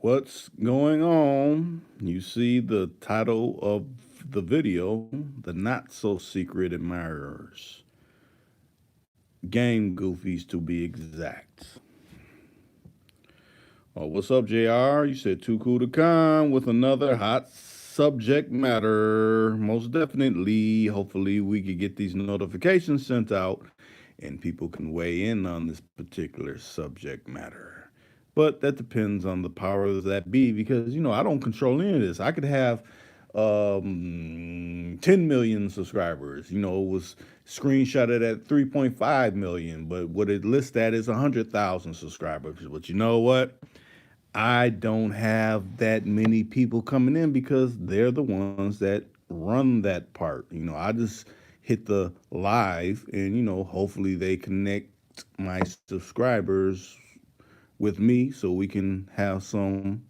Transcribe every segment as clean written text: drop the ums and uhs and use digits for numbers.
What's going on? You see the title of the video, The Not So Secret Admirers. Game Goofies to be exact. Oh, what's up, JR? You said too cool to con with another hot subject matter. Most definitely. Hopefully, we could get these notifications sent out and people can weigh in on this particular subject matter. But that depends on the powers that be because, I don't control any of this. I could have 10 million subscribers. It was screenshotted at 3.5 million, but what it lists at is 100,000 subscribers. But you know what? I don't have that many people coming in because they're the ones that run that part. I just hit the live and, hopefully they connect my subscribers with me so we can have some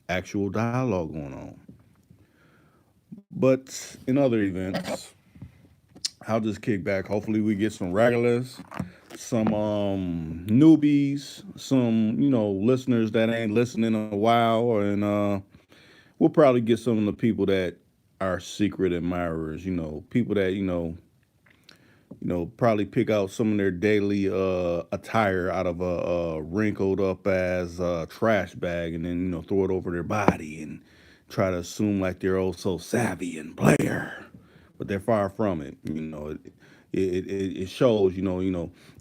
actual dialogue going on. But in other events, I'll just kick back. Hopefully we get some regulars, some newbies, some, listeners that ain't listening in a while, and we'll probably get some of the people that are secret admirers, people that, probably pick out some of their daily attire out of a wrinkled up as trash bag and then, throw it over their body and try to assume like they're oh so savvy and player, but they're far from it. It shows,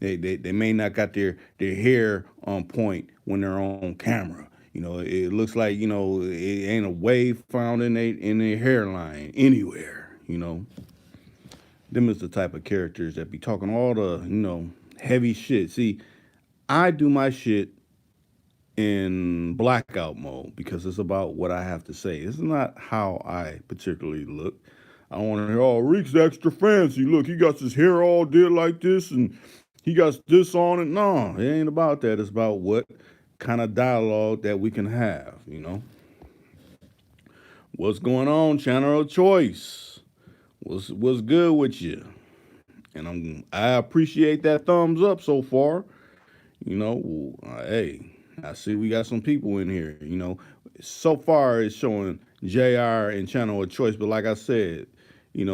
they may not got their hair on point when they're on camera. It looks like, it ain't a wave found in their hairline anywhere. Them is the type of characters that be talking all the, heavy shit. See, I do my shit in blackout mode because it's about what I have to say. It's not how I particularly look. I don't want to hear, oh, Reek's extra fancy. Look, he got his hair all did like this and he got this on it. No, it ain't about that. It's about what kind of dialogue that we can have. What's going on, channel of choice? What's good with you? And I appreciate that thumbs up so far. Hey, I see we got some people in here. So far it's showing JR and channel of choice, but like I said, if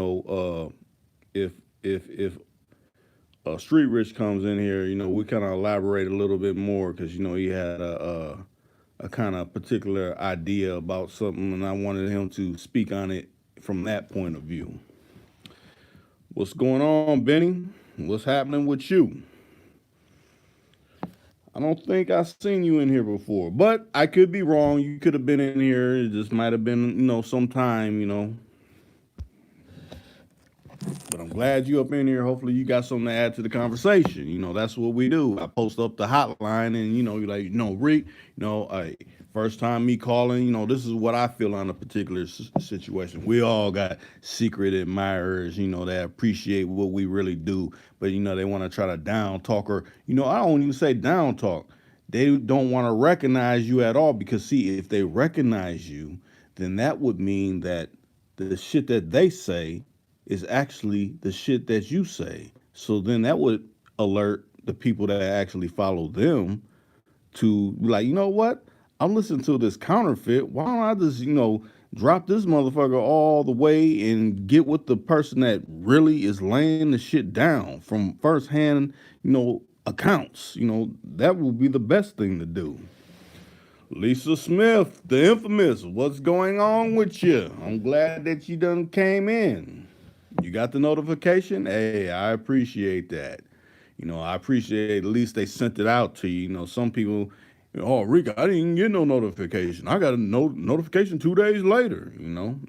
Street Rich comes in here, we kind of elaborate a little bit more because he had a kind of particular idea about something, and I wanted him to speak on it from that point of view. What's going on, Benny? What's happening with you? I don't think I've seen you in here before, but I could be wrong. You could have been in here. It just might have been, sometime. But I'm glad you up in here. Hopefully you got something to add to the conversation. That's what we do. I post up the hotline and, you're like, Rick, first time me calling, this is what I feel on a particular situation. We all got secret admirers, that appreciate what we really do. But, they want to try to down talk or, I don't even say down talk. They don't want to recognize you at all because, see, if they recognize you, then that would mean that the shit that they say is actually the shit that you say. So then that would alert the people that actually follow them to be like, you know what? I'm listening to this counterfeit. Why don't I just, drop this motherfucker all the way and get with the person that really is laying the shit down from firsthand, accounts. That would be the best thing to do. Lisa Smith, the infamous, what's going on with you? I'm glad that you done came in. You got the notification? Hey, I appreciate that. I appreciate at least they sent it out to you. Some people, oh, Rick, I didn't get no notification. I got a notification 2 days later.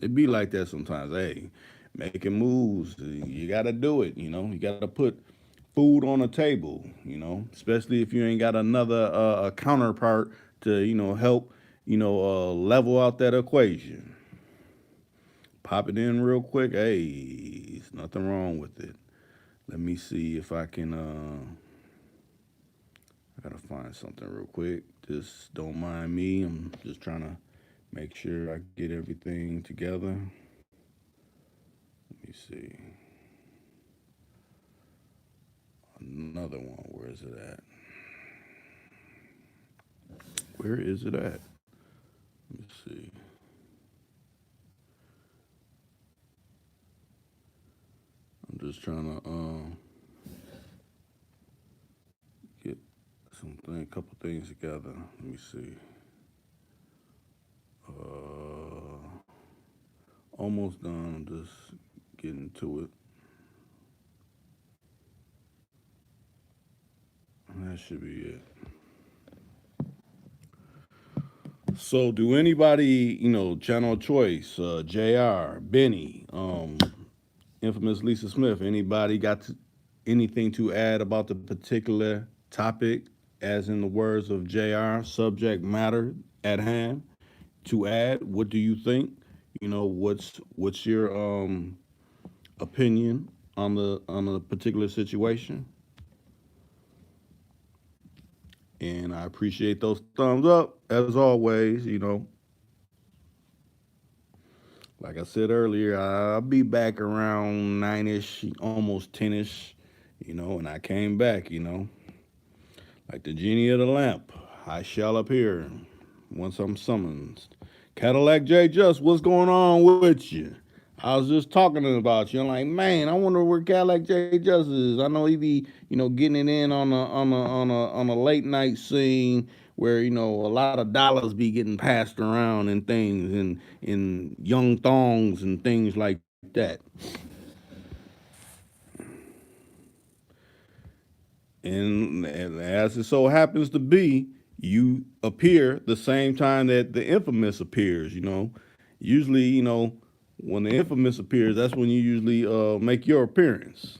It be like that sometimes. Hey, making moves, you got to do it. You got to put food on the table, especially if you ain't got another counterpart to, help, level out that equation. Pop it in real quick. Hey, there's nothing wrong with it. Let me see if I can, I gotta find something real quick. Just don't mind me. I'm just trying to make sure I get everything together. Let me see. Another one. Where is it at? Where is it at? trying to get a couple things together. Let me see. Almost done. I'm just getting to it. That should be it. So, do anybody, Channel Choice, Jr., Benny, infamous Lisa Smith, anybody anything to add about the particular topic, as in the words of Jr., subject matter at hand? To add, what do you think? What's your opinion on the particular situation? And I appreciate those thumbs up as always. Like I said earlier, I'll be back around 9ish, almost 10ish, and I came back, like the genie of the lamp. I shall appear once I'm summoned. Cadillac J Just, what's going on with you? I was just talking about you. I'm like, man, I wonder where Cadillac J Just is. I know he be, getting it in on a late night scene where a lot of dollars be getting passed around and things and in young thongs and things like that. And as it so happens to be, you appear the same time that the infamous appears. Usually, when the infamous appears, that's when you usually make your appearance.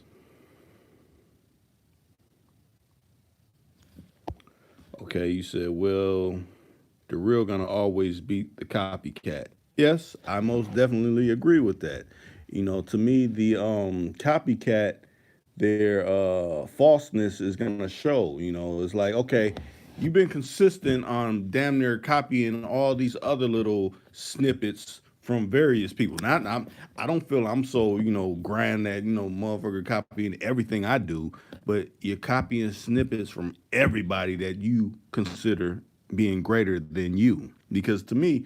Okay, you said, well, the real gonna always beat the copycat. Yes, I most definitely agree with that. To me, the copycat, their falseness is gonna show. It's like, okay, you've been consistent on damn near copying all these other little snippets from various people. I don't feel I'm so grand that motherfucker copying everything I do, but you're copying snippets from everybody that you consider being greater than you. Because to me,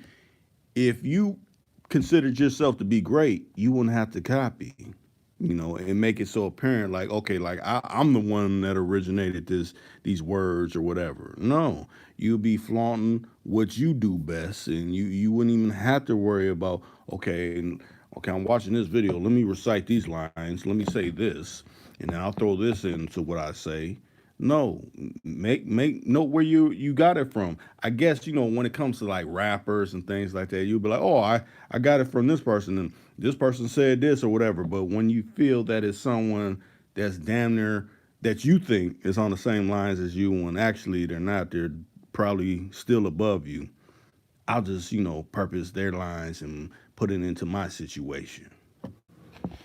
if you considered yourself to be great, you wouldn't have to copy, and make it so apparent, like, okay, like I'm the one that originated these words or whatever. No, you'll be flaunting what you do best, and you wouldn't even have to worry about, okay, I'm watching this video. Let me recite these lines. Let me say this, and then I'll throw this into what I say. No, make note where you got it from. I guess when it comes to like rappers and things like that, you'll be like, oh, I got it from this person and this person said this or whatever. But when you feel that it's someone that's damn near that you think is on the same lines as you, when actually they're not, they're probably still above you. I'll just purpose their lines and put it into my situation.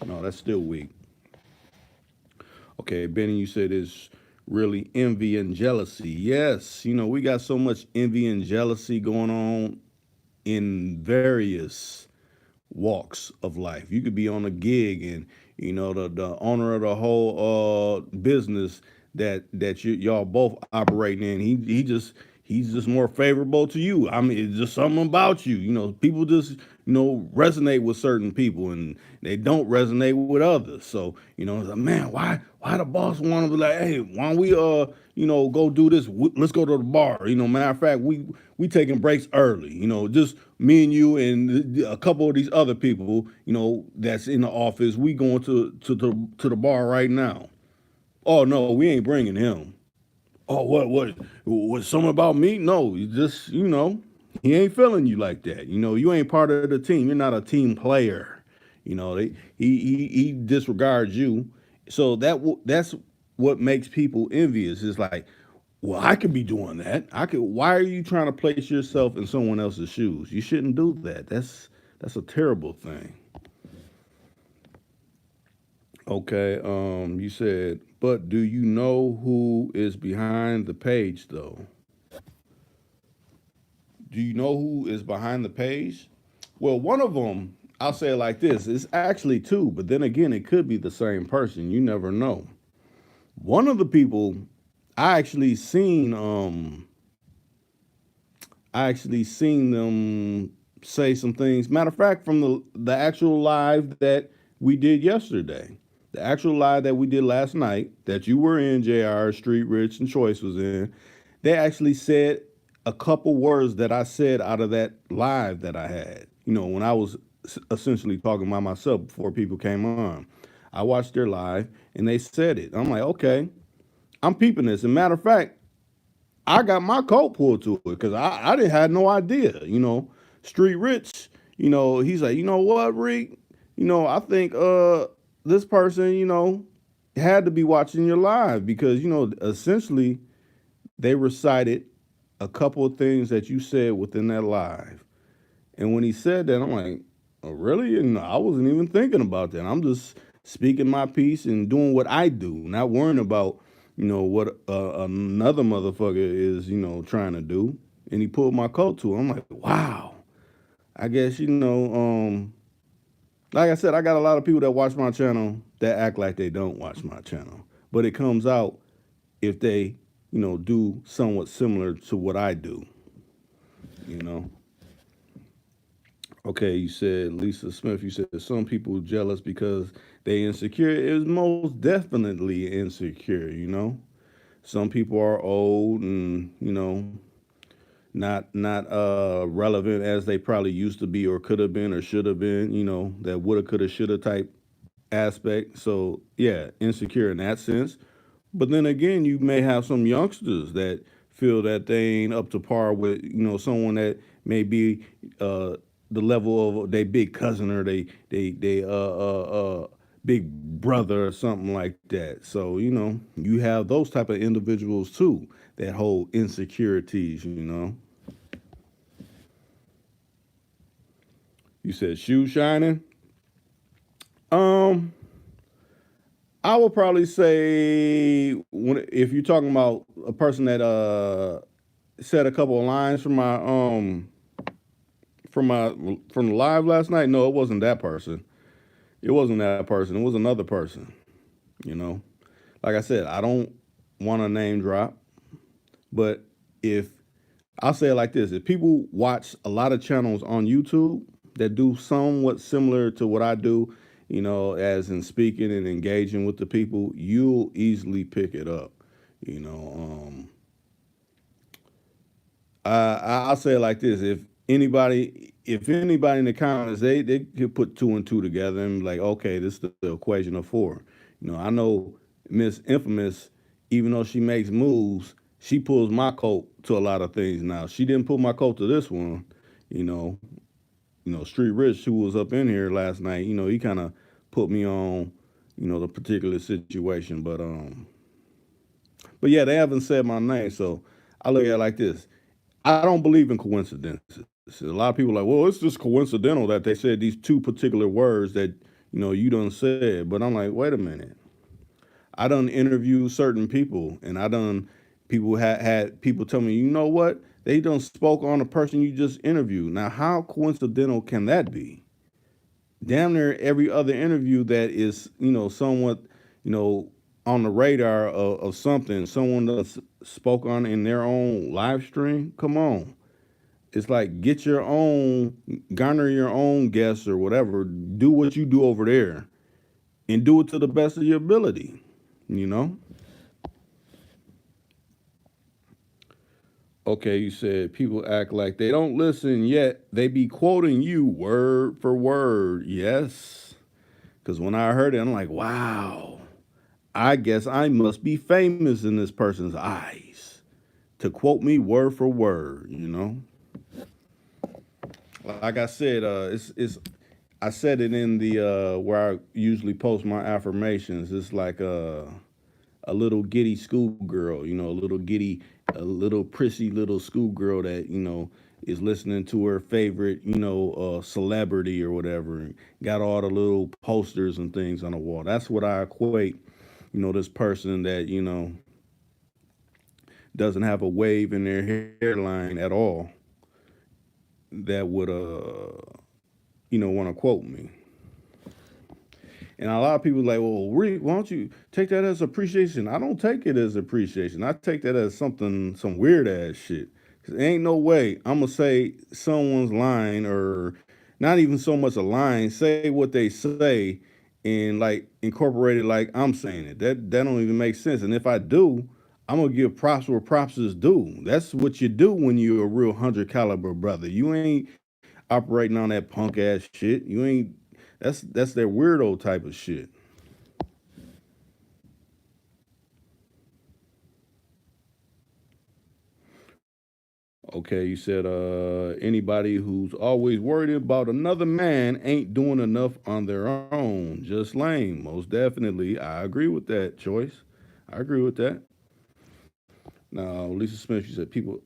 No, that's still weak. Okay, Benny, you said it's really envy and jealousy. Yes, we got so much envy and jealousy going on in various walks of life. You could be on a gig and the owner of the whole business that y'all both operating in, he's just more favorable to you. I mean, it's just something about you. People just resonate with certain people and they don't resonate with others. So it's like, man, why the boss want to be like, hey, why don't we go do this? Let's go to the bar. Matter of fact, we taking breaks early. Just me and you and a couple of these other people. That's in the office. We going to the bar right now. Oh no, we ain't bringing him. Oh, what something about me? No, you just, he ain't feeling you like that. You ain't part of the team. You're not a team player. He disregards you. So that's what makes people envious. Is like, well, I could be doing that. Why are you trying to place yourself in someone else's shoes? You shouldn't do that. That's a terrible thing. Okay, you said, but do you know who is behind the page though? Do you know who is behind the page? Well, one of them, I'll say it like this, it's actually two, but then again, it could be the same person. You never know. One of the people I actually seen them say some things. Matter of fact, from the actual live that we did yesterday. The actual live that we did last night, that you were in, JR, Street Rich and Choice was in, they actually said a couple words that I said out of that live that I had. When I was essentially talking by myself before people came on. I watched their live and they said it. I'm like, okay, I'm peeping this. As a matter of fact, I got my coat pulled to it because I didn't had no idea. Street Rich, he's like, you know what, Rick? I think this person, had to be watching your live because, essentially they recited a couple of things that you said within that live. And when he said that, I'm like, oh, really? And I wasn't even thinking about that. I'm just speaking my piece and doing what I do, not worrying about, what another motherfucker is, trying to do. And he pulled my coat to him. I'm like, wow. I guess, like I said, I got a lot of people that watch my channel that act like they don't watch my channel. But it comes out if they, do somewhat similar to what I do, you know. Okay, you said Lisa Smith. You said some people jealous because they insecure. It was most definitely insecure. Some people are old and not relevant as they probably used to be or could have been or should have been. That woulda, coulda, shoulda type aspect. So yeah, insecure in that sense. But then again, you may have some youngsters that feel that they ain't up to par with someone that may be the level of they big cousin or they big brother or something like that. So you have those type of individuals too that hold insecurities. You said shoe shining. Um, I would probably say if you're talking about a person that said a couple of lines from the live last night. No, it wasn't that person. It wasn't that person. It was another person. You know, like I said, I don't want to name drop, but if I'll say it like this: if people watch a lot of channels on YouTube that do somewhat similar to what I do, as in speaking and engaging with the people, you'll easily pick it up. You know, I'll say it like this: if anybody in the comments, they could put two and two together and be like, okay, this is the equation of four. I know Miss Infamous, even though she makes moves, she pulls my coat to a lot of things now. She didn't pull my coat to this one, you know. Street Rich, who was up in here last night, he kind of put me on, the particular situation. But yeah, they haven't said my name, so I look at it like this: I don't believe in coincidences. A lot of people are like, well, it's just coincidental that they said these two particular words that you done said. But I'm like, wait a minute. I done interviewed certain people, and I done people had people tell me, you know what? They done spoke on the person you just interviewed. Now, how coincidental can that be? Damn near every other interview that is, somewhat, you know, on the radar of something someone does spoke on in their own live stream. Come on. It's like get your own, garner your own guests or whatever. Do what you do over there and do it to the best of your ability, you know? Okay, you said people act like they don't listen yet. They be quoting you word for word. Yes. Because when I heard it, I'm like, wow, I guess I must be famous in this person's eyes to quote me word for word. Like I said, it's I said it in the where I usually post my affirmations. It's like a little giddy schoolgirl, a little prissy little schoolgirl that is listening to her favorite, celebrity or whatever, and got all the little posters and things on the wall. That's what I equate, this person that doesn't have a wave in their hairline at all that would want to quote me. And a lot of people are like, well, Rick, why don't you take that as appreciation? I don't take it as appreciation. I take that as some weird ass shit. Cause ain't no way I'm gonna say someone's line or not even so much a line, say what they say and like incorporate it like I'm saying it. That don't even make sense. And if I do, I'm gonna give props where props is due. That's what you do when you're a real 100 caliber brother. You ain't operating on that punk ass shit. You ain't. That's that weirdo type of shit. Okay, you said anybody who's always worried about another man ain't doing enough on their own. Just lame. Most definitely. I agree with that choice. I agree with that. Now, Lisa Smith, she said people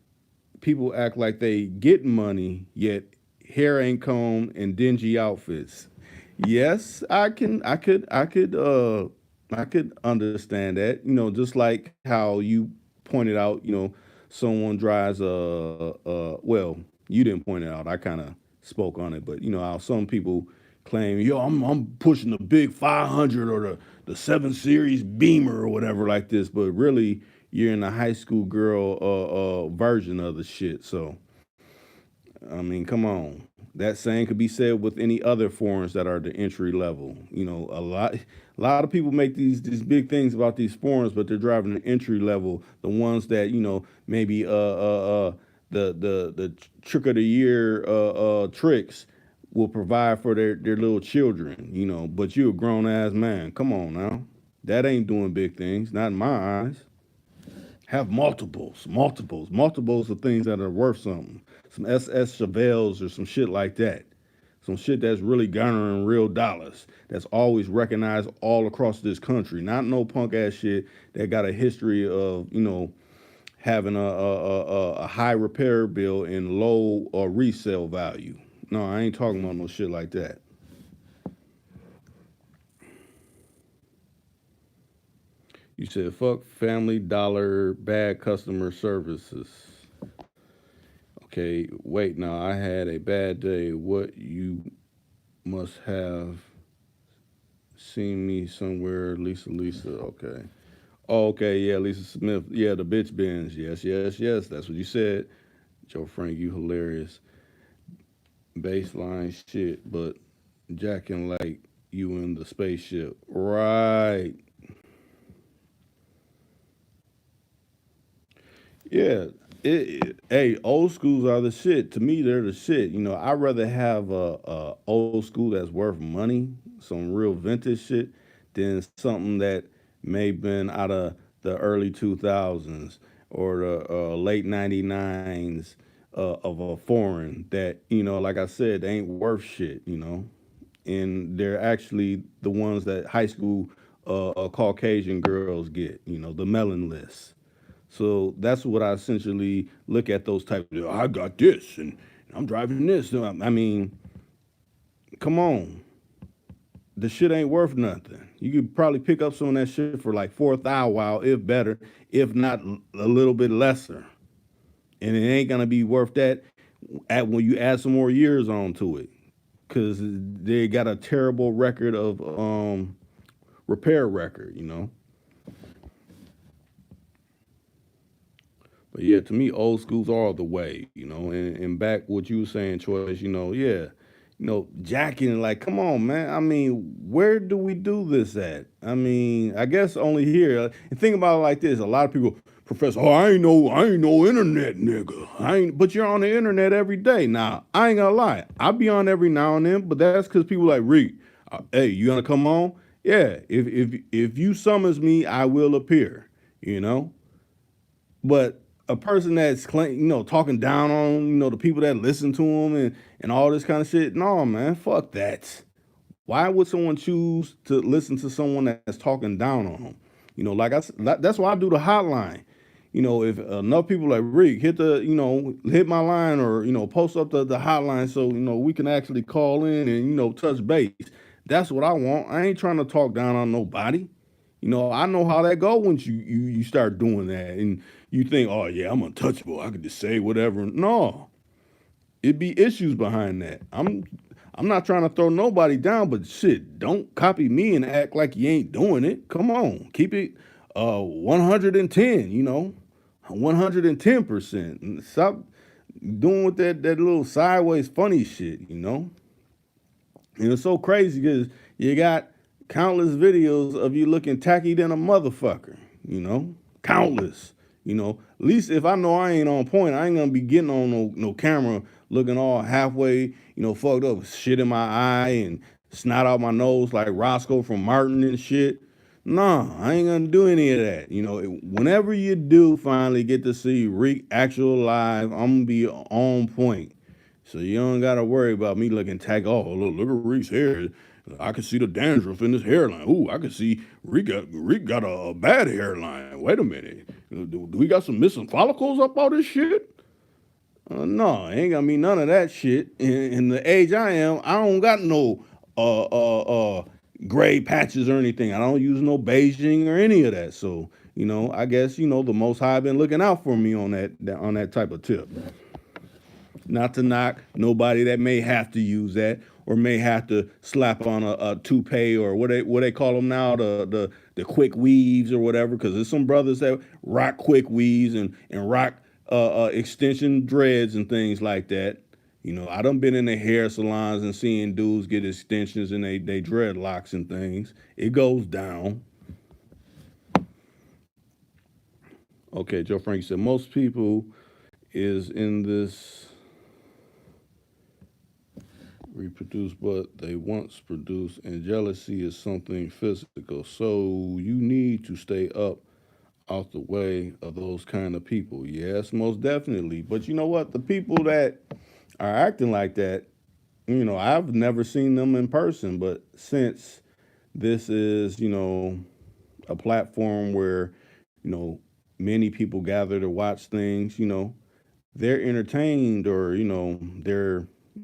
act like they get money, yet hair ain't combed and dingy outfits. Yes, I could understand that. Just like how you pointed out, someone drives well, you didn't point it out. I kind of spoke on it, but how some people claim, yo, I'm pushing the big 500 or the 7 Series Beamer or whatever like this, but really you're in the high school girl version of the shit. So I mean, come on. That same could be said with any other foreigns that are the entry level. A lot of people make these big things about these foreigns, but they're driving the entry level, the ones that maybe the trick of the year tricks will provide for their little children. But you're a grown ass man. Come on now, that ain't doing big things, not in my eyes. Have multiples of things that are worth something. Some SS Chevelles or some shit like that. Some shit that's really garnering real dollars. That's always recognized all across this country. Not no punk ass shit that got a history of having a high repair bill and low resale value. No, I ain't talking about no shit like that. You said fuck Family Dollar bad customer services. Okay, wait, now I had a bad day. What you must have seen me somewhere, Lisa. Okay. Oh, okay, yeah, Lisa Smith. Yeah, the bitch binge. Yes, yes, yes. That's what you said. Joe Frank, you hilarious. Baseline shit, but jacking like you in the spaceship. Right. Yeah. Hey, old schools are the shit. To me, they're the shit. I'd rather have a old school that's worth money, some real vintage shit, than something that may have been out of the early 2000s or the late 99s of a foreign that, like I said, they ain't worth shit. And they're actually the ones that high school Caucasian girls get, the melon list. So that's what I essentially look at those types of. I got this, and I'm driving this. I mean, come on, the shit ain't worth nothing. You could probably pick up some of that shit for like 4,000, while if better, if not a little bit lesser, and it ain't gonna be worth that at when you add some more years onto it, because they got a terrible record of repair record. But yeah, to me, old schools are the way. And back what you were saying, Choice, yeah, jacking, like, come on, man. I mean, where do we do this at? I mean, I guess only here. And think about it like this: a lot of people profess, "Oh, I ain't no internet nigga. I ain't," but you're on the internet every day. Now, I ain't gonna lie, I be on every now and then, but that's because people like Reek. Hey, you gonna come on? Yeah, if you summons me, I will appear. You know, but a person that's talking down on the people that listen to him and all this kind of shit, no man, fuck that. Why would someone choose to listen to someone that's talking down on them? Like that's why I do the hotline. If enough people like Rick hit my line or post up the hotline so we can actually call in and touch base. That's what I want. I ain't trying to talk down on nobody. I know how that go once you start doing that and you think, oh yeah, I'm untouchable. I could just say whatever. No, it be issues behind that. I'm not trying to throw nobody down, but shit, don't copy me and act like you ain't doing it. Come on, keep it 110. 110%. And stop doing with that little sideways funny shit. And it's so crazy because you got countless videos of you looking tacky than a motherfucker, you know, countless. You know, at least if I know I ain't on point, I ain't gonna be getting on no camera looking all halfway, fucked up, shit in my eye and snot out my nose like Roscoe from Martin and shit. Nah, I ain't gonna do any of that. Whenever you do finally get to see Reek actual live, I'm gonna be on point. So you don't gotta worry about me looking tacky. Oh, look at Reek's hair. I can see the dandruff in his hairline. Ooh, I can see Reek got a bad hairline. Wait a minute. Do we got some missing follicles up all this shit? No, ain't gonna be none of that shit. In the age I am, I don't got no gray patches or anything. I don't use no Beijing or any of that. So, I guess, the Most High been looking out for me on that type of tip. Not to knock nobody that may have to use that or may have to slap on a toupee or what they call them now, the quick weaves or whatever, because there's some brothers that rock quick weaves and rock extension dreads and things like that. I done been in the hair salons and seeing dudes get extensions and they dreadlocks and things. It goes down. Okay, Joe Frank said most people is in this reproduce, but they once produced, and jealousy is something physical. So you need to stay up out the way of those kind of people. Yes, most definitely. But you know what? The people that are acting like that, I've never seen them in person, but since this is, a platform where, many people gather to watch things, they're entertained or,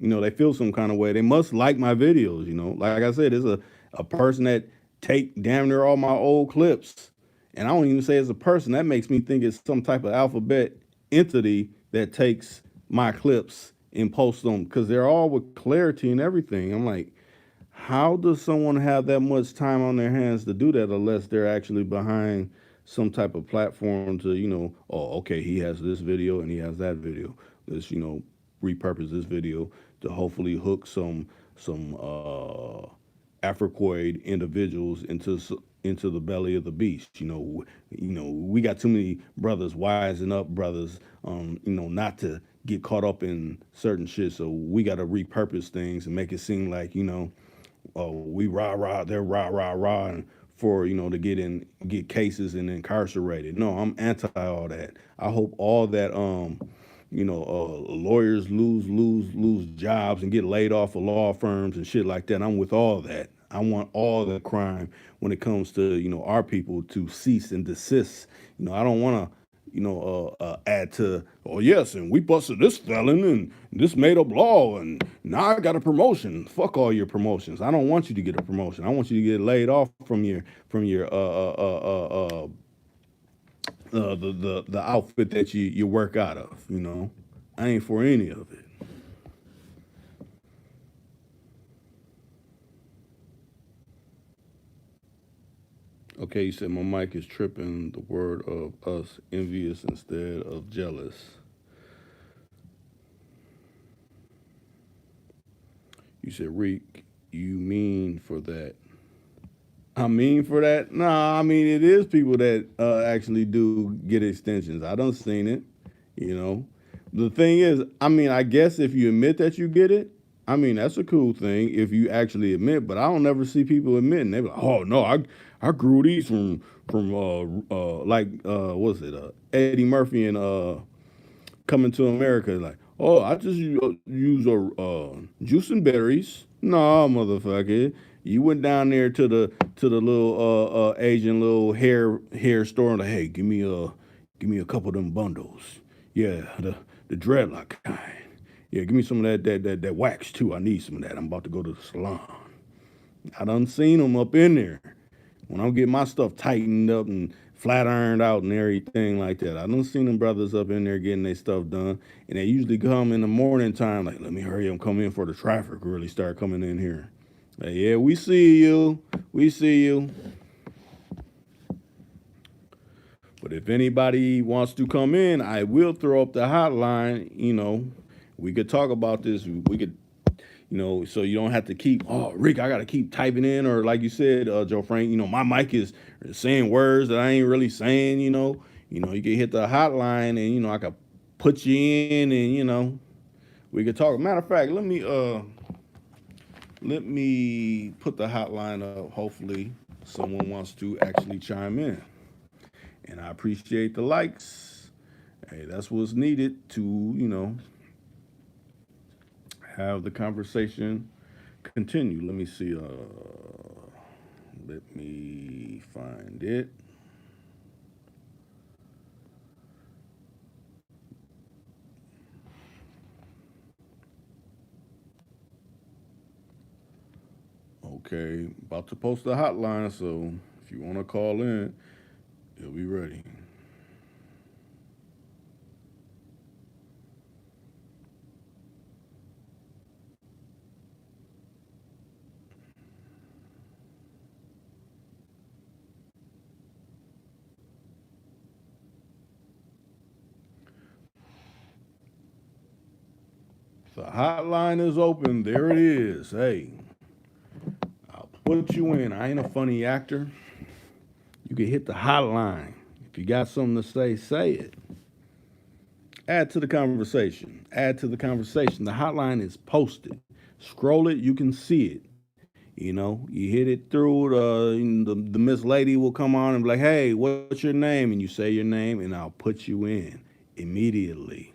they feel some kind of way. They must like my videos, Like I said, there's a person that take damn near all my old clips. And I don't even say it's a person. That makes me think it's some type of alphabet entity that takes my clips and posts them because they're all with clarity and everything. I'm like, how does someone have that much time on their hands to do that unless they're actually behind some type of platform to, oh, okay, he has this video and he has that video. Let's, repurpose this video to hopefully hook some Africoid individuals into the belly of the beast. We got too many brothers wising up, brothers, not to get caught up in certain shit. So we got to repurpose things and make it seem like, we rah, they're rah, and for, to get cases and incarcerated. No, I'm anti all that. I hope all that, lawyers lose jobs and get laid off of law firms and shit like that. I'm with all that. I want all the crime when it comes to, our people to cease and desist. I don't want to, add to, oh, yes, and we busted this felon and this made up law and now I got a promotion. Fuck all your promotions. I don't want you to get a promotion. I want you to get laid off from your the outfit that you work out of, I ain't for any of it. Okay, you said my mic is tripping. The word of us envious instead of jealous. You said, Reek, you mean for that? I mean for that? Nah, I mean it is people that actually do get extensions. I done seen it, The thing is, I guess if you admit that you get it, that's a cool thing if you actually admit, but I don't never see people admitting. They be like, oh no, I grew these from what's it, Eddie Murphy and Coming to America, like, oh, I just use juice and berries. Nah, motherfucker. You went down there to the little Asian little hair store and like, hey, give me a couple of them bundles. Yeah, the dreadlock kind. Yeah, give me some of that wax too. I need some of that. I'm about to go to the salon. I done seen them up in there. When I'm getting my stuff tightened up and flat ironed out and everything like that, I done seen them brothers up in there getting their stuff done. And they usually come in the morning time, like, let me hurry up and come in for the traffic really start coming in here. Like, yeah, we see you. We see you. But if anybody wants to come in, I will throw up the hotline. We could talk about this. We could, so you don't have to keep, oh, Rick, I got to keep typing in, or like you said, Joe Frank, my mic is saying words that I ain't really saying, you can hit the hotline and, I could put you in and, we could talk. Matter of fact, let me put the hotline up. Hopefully someone wants to actually chime in. And I appreciate the likes. Hey, that's what's needed to, have the conversation continue. Let me see. Let me find it. Okay, about to post the hotline, so if you want to call in, it'll be ready. The hotline is open. There it is. Hey, I'll put you in. I ain't a funny actor. You can hit the hotline. If you got something to say it. Add to the conversation. Add to the conversation. The hotline is posted. Scroll it, you can see it. You hit it through, the Miss Lady will come on and be like, hey, what's your name? And you say your name, and I'll put you in immediately.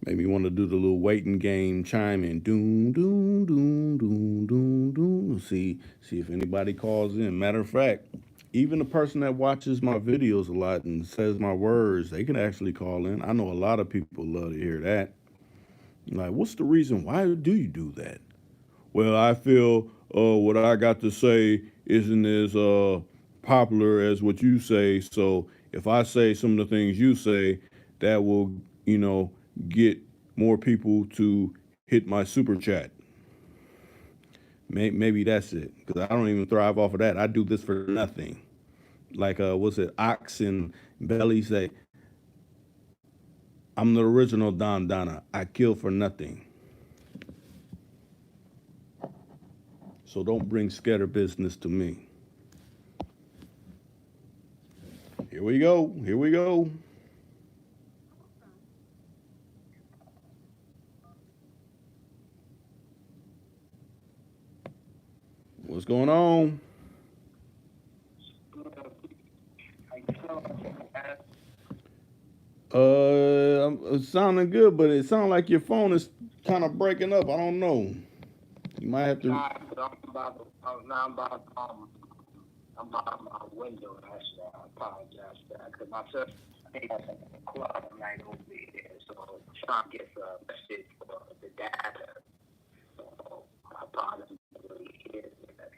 Maybe you want to do the little waiting game chime in. Doom, doom, doom, doom, doom, doom. See if anybody calls in. Matter of fact, even the person that watches my videos a lot and says my words, they can actually call in. I know a lot of people love to hear that. Like, what's the reason? Why do you do that? Well, I feel what I got to say isn't as popular as what you say. So if I say some of the things you say, that will, get more people to hit my super chat. Maybe that's it, because I don't even thrive off of that. I do this for nothing. Like, what's it? Ox and Belly say, I'm the original Don Donna. I kill for nothing. So don't bring scatter business to me. Here we go. Here we go. What's going on? It's sounding good, but it sounds like your phone is kind of breaking up. I don't know. You might have to. I'm by my window. Actually, I apologize for that because my sister, I think that's in the club right over there. So I'm trying to get a message for the data. So I apologize for really hearing that.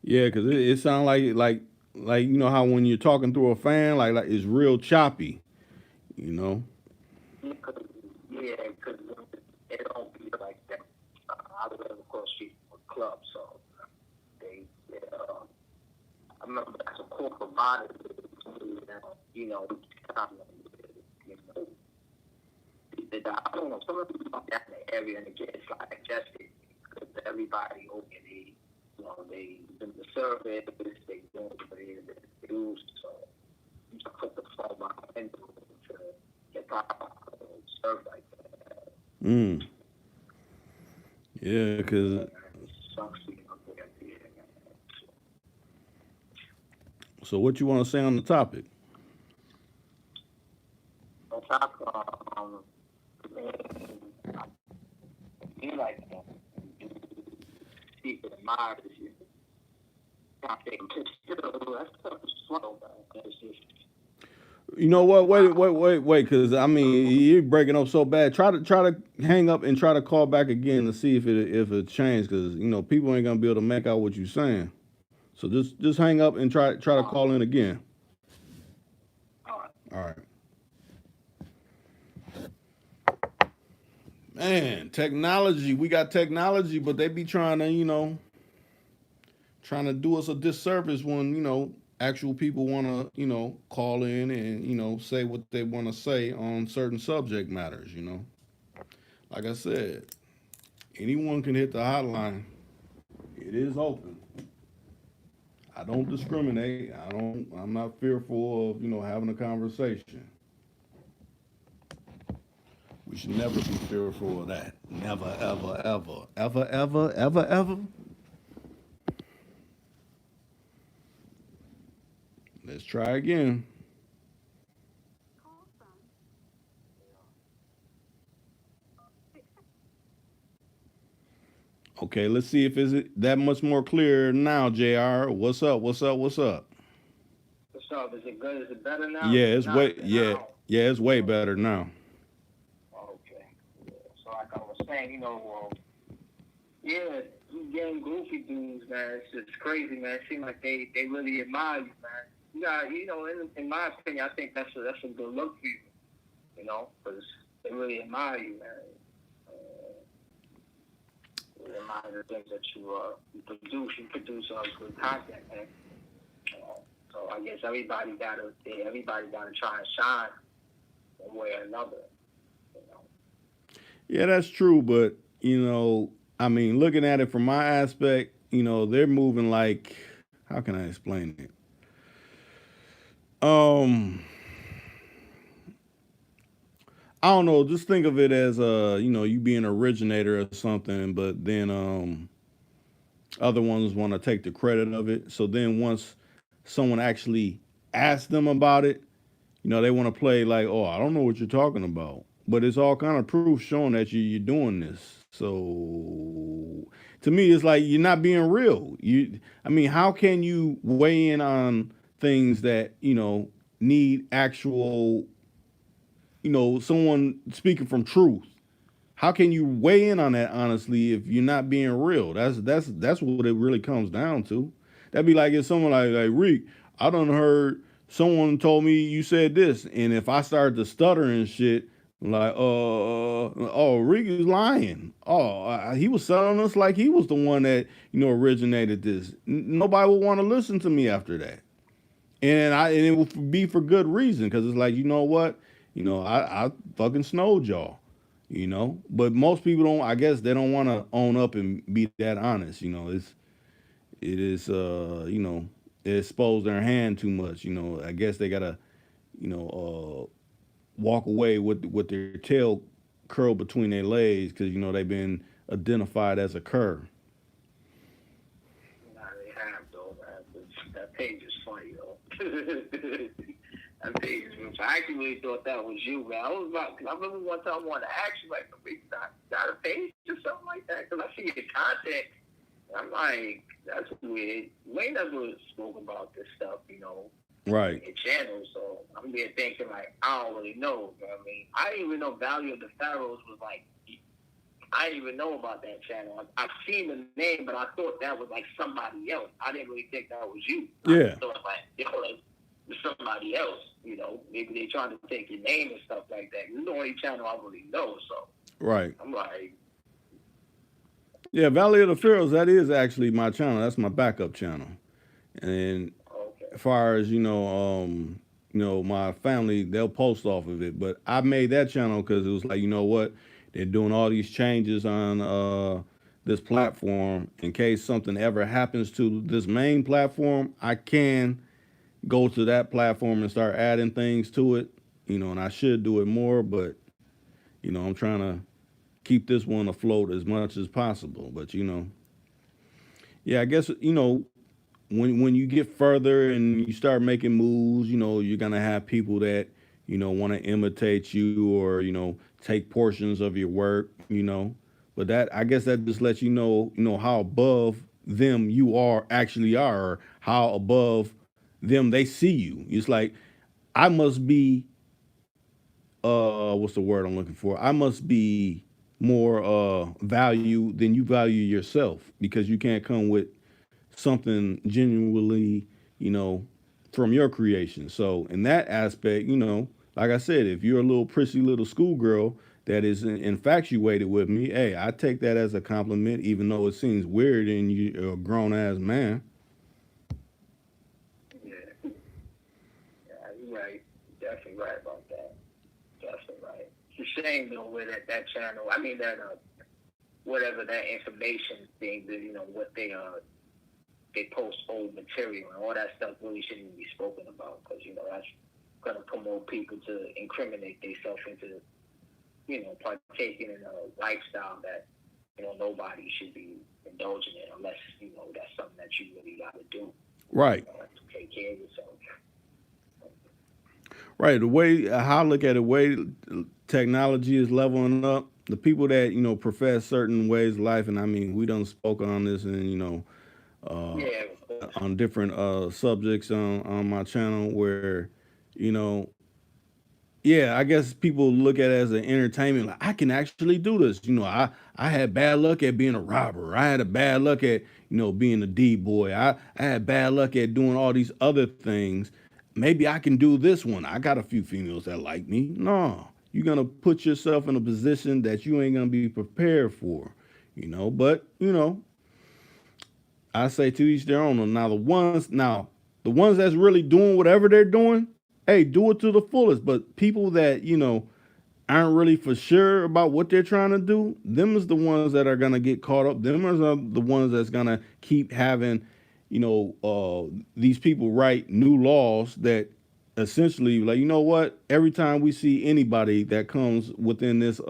Yeah, because it sounds like how when you're talking through a fan, like it's real choppy. You know. Yeah, because it don't be like that. I live across the street from a club, so they I remember that's a core provider. You know, I don't know. Some of them come down in the area and it gets like congested because everybody over they in the service, they doing what they do. So you just put the phone by the window to get served like that. Yeah, because. So what you want to say on the topic? On top, like people admire this. You know what? Wait, because I mean you're breaking up so bad. Try to hang up and try to call back again to see if it changed. Because people ain't gonna be able to make out what you're saying. So just hang up and try to call in again. All right. Man, technology. We got technology, but they be trying to trying to do us a disservice when actual people want to, call in and, say what they want to say on certain subject matters, Like I said, anyone can hit the hotline. It is open. I don't discriminate. I'm not fearful of, having a conversation. We should never be fearful of that. Never, ever, ever. Ever, ever, ever, ever. Let's try again. Okay, let's see if it's that much more clear now, JR. What's up? What's up? What's up? What's up? Is it good? Is it better now? Yeah, If it's not, way then I yeah, don't. yeah, it's way Okay. better now. Okay. Yeah. So like I was saying, yeah, you getting goofy dudes, man. It's crazy, man. It seems like they really admire you, man. You got, in my opinion, I think that's a good look for you, because they really admire you, man. They admire the things that you produce. You produce good content, man. So I guess everybody gotta try and shine one way or another, you know. Yeah, that's true, but I mean, looking at it from my aspect, they're moving like, how can I explain it? Um, I don't know. Just think of it as you being an originator or something, but then other ones want to take the credit of it. So then once someone actually asks them about it, they want to play like, oh, I don't know what you're talking about. But it's all kind of proof showing that you're doing this. So to me, it's like you're not being real. I mean, how can you weigh in on things that need actual, someone speaking from truth? How can you weigh in on that honestly if you're not being real? That's what it really comes down to. That'd be like if someone like Reek, I done heard someone told me you said this, and if I started to stutter and shit, like oh Reek is lying. Oh he was selling us like he was the one that originated this. Nobody would want to listen to me after that, and it would be for good reason because it's like what, I fucking snowed y'all. But most people don't. I guess they don't want to own up and be that honest. It is they expose their hand too much. I guess they gotta walk away with their tail curled between their legs because they've been identified as a cur. Nah, they have though, man. That page is funny though. That page is funny. I actually really thought that was you, man. Cause I remember one time I wanted to ask you, like, we got a page or something like that? Cause I see your content. And I'm like, that's weird. We ain't never spoke about this stuff, Right. your channel. So I'm there thinking like I don't really know. You know what I mean? I didn't even know Value of the Pharaohs was like. I didn't even know about that channel. I've seen the name, but I thought that was like somebody else. I didn't really think that was you. I Yeah. thought like, it's somebody else. Maybe they trying to take your name and stuff like that. It's the only channel I really know. So Right. I'm like, Yeah. Valley of the Pharaohs. That is actually my channel. That's my backup channel. And okay, as far as my family, they'll post off of it. But I made that channel because it was like, what, they're doing all these changes on this platform. In case something ever happens to this main platform, I can go to that platform and start adding things to it. And I should do it more, but I'm trying to keep this one afloat as much as possible. But yeah, I guess when you get further and you start making moves, you're gonna have people that want to imitate you or take portions of your work, But that I guess that just lets how above them you actually are, or how above them they see you. It's like I must be what's the word I'm looking for? I must be more value than you value yourself because you can't come with something genuinely, you know, from your creation. So in that aspect, like I said, if you're a little prissy little schoolgirl that is infatuated with me, hey, I take that as a compliment, even though it seems weird and you're a grown ass man. yeah. shame though with that channel. I mean that whatever that information thing, that, what they post old material and all that stuff really shouldn't even be spoken about because that's gonna promote people to incriminate themselves into partaking in a lifestyle that nobody should be indulging in unless that's something that you really got to do. Right. To take care of yourself. Right. The way how I look at it, the way technology is leveling up, the people that profess certain ways of life, and I mean we done spoke on this, and uh, Yeah, of course. on different subjects on my channel where you know yeah, I guess people look at it as an entertainment. Like I can actually do this. I had bad luck at being a robber. I had a bad luck at being a D boy. I had bad luck at doing all these other things. Maybe I can do this one. I got a few females that like me. No, you're gonna put yourself in a position that you ain't gonna be prepared for. But I say to each their own. Now the ones that's really doing whatever they're doing, hey, do it to the fullest. But people that aren't really for sure about what they're trying to do, them is the ones that are gonna get caught up. Them are the ones that's gonna keep having, these people write new laws that essentially, like, what? Every time we see anybody that comes within this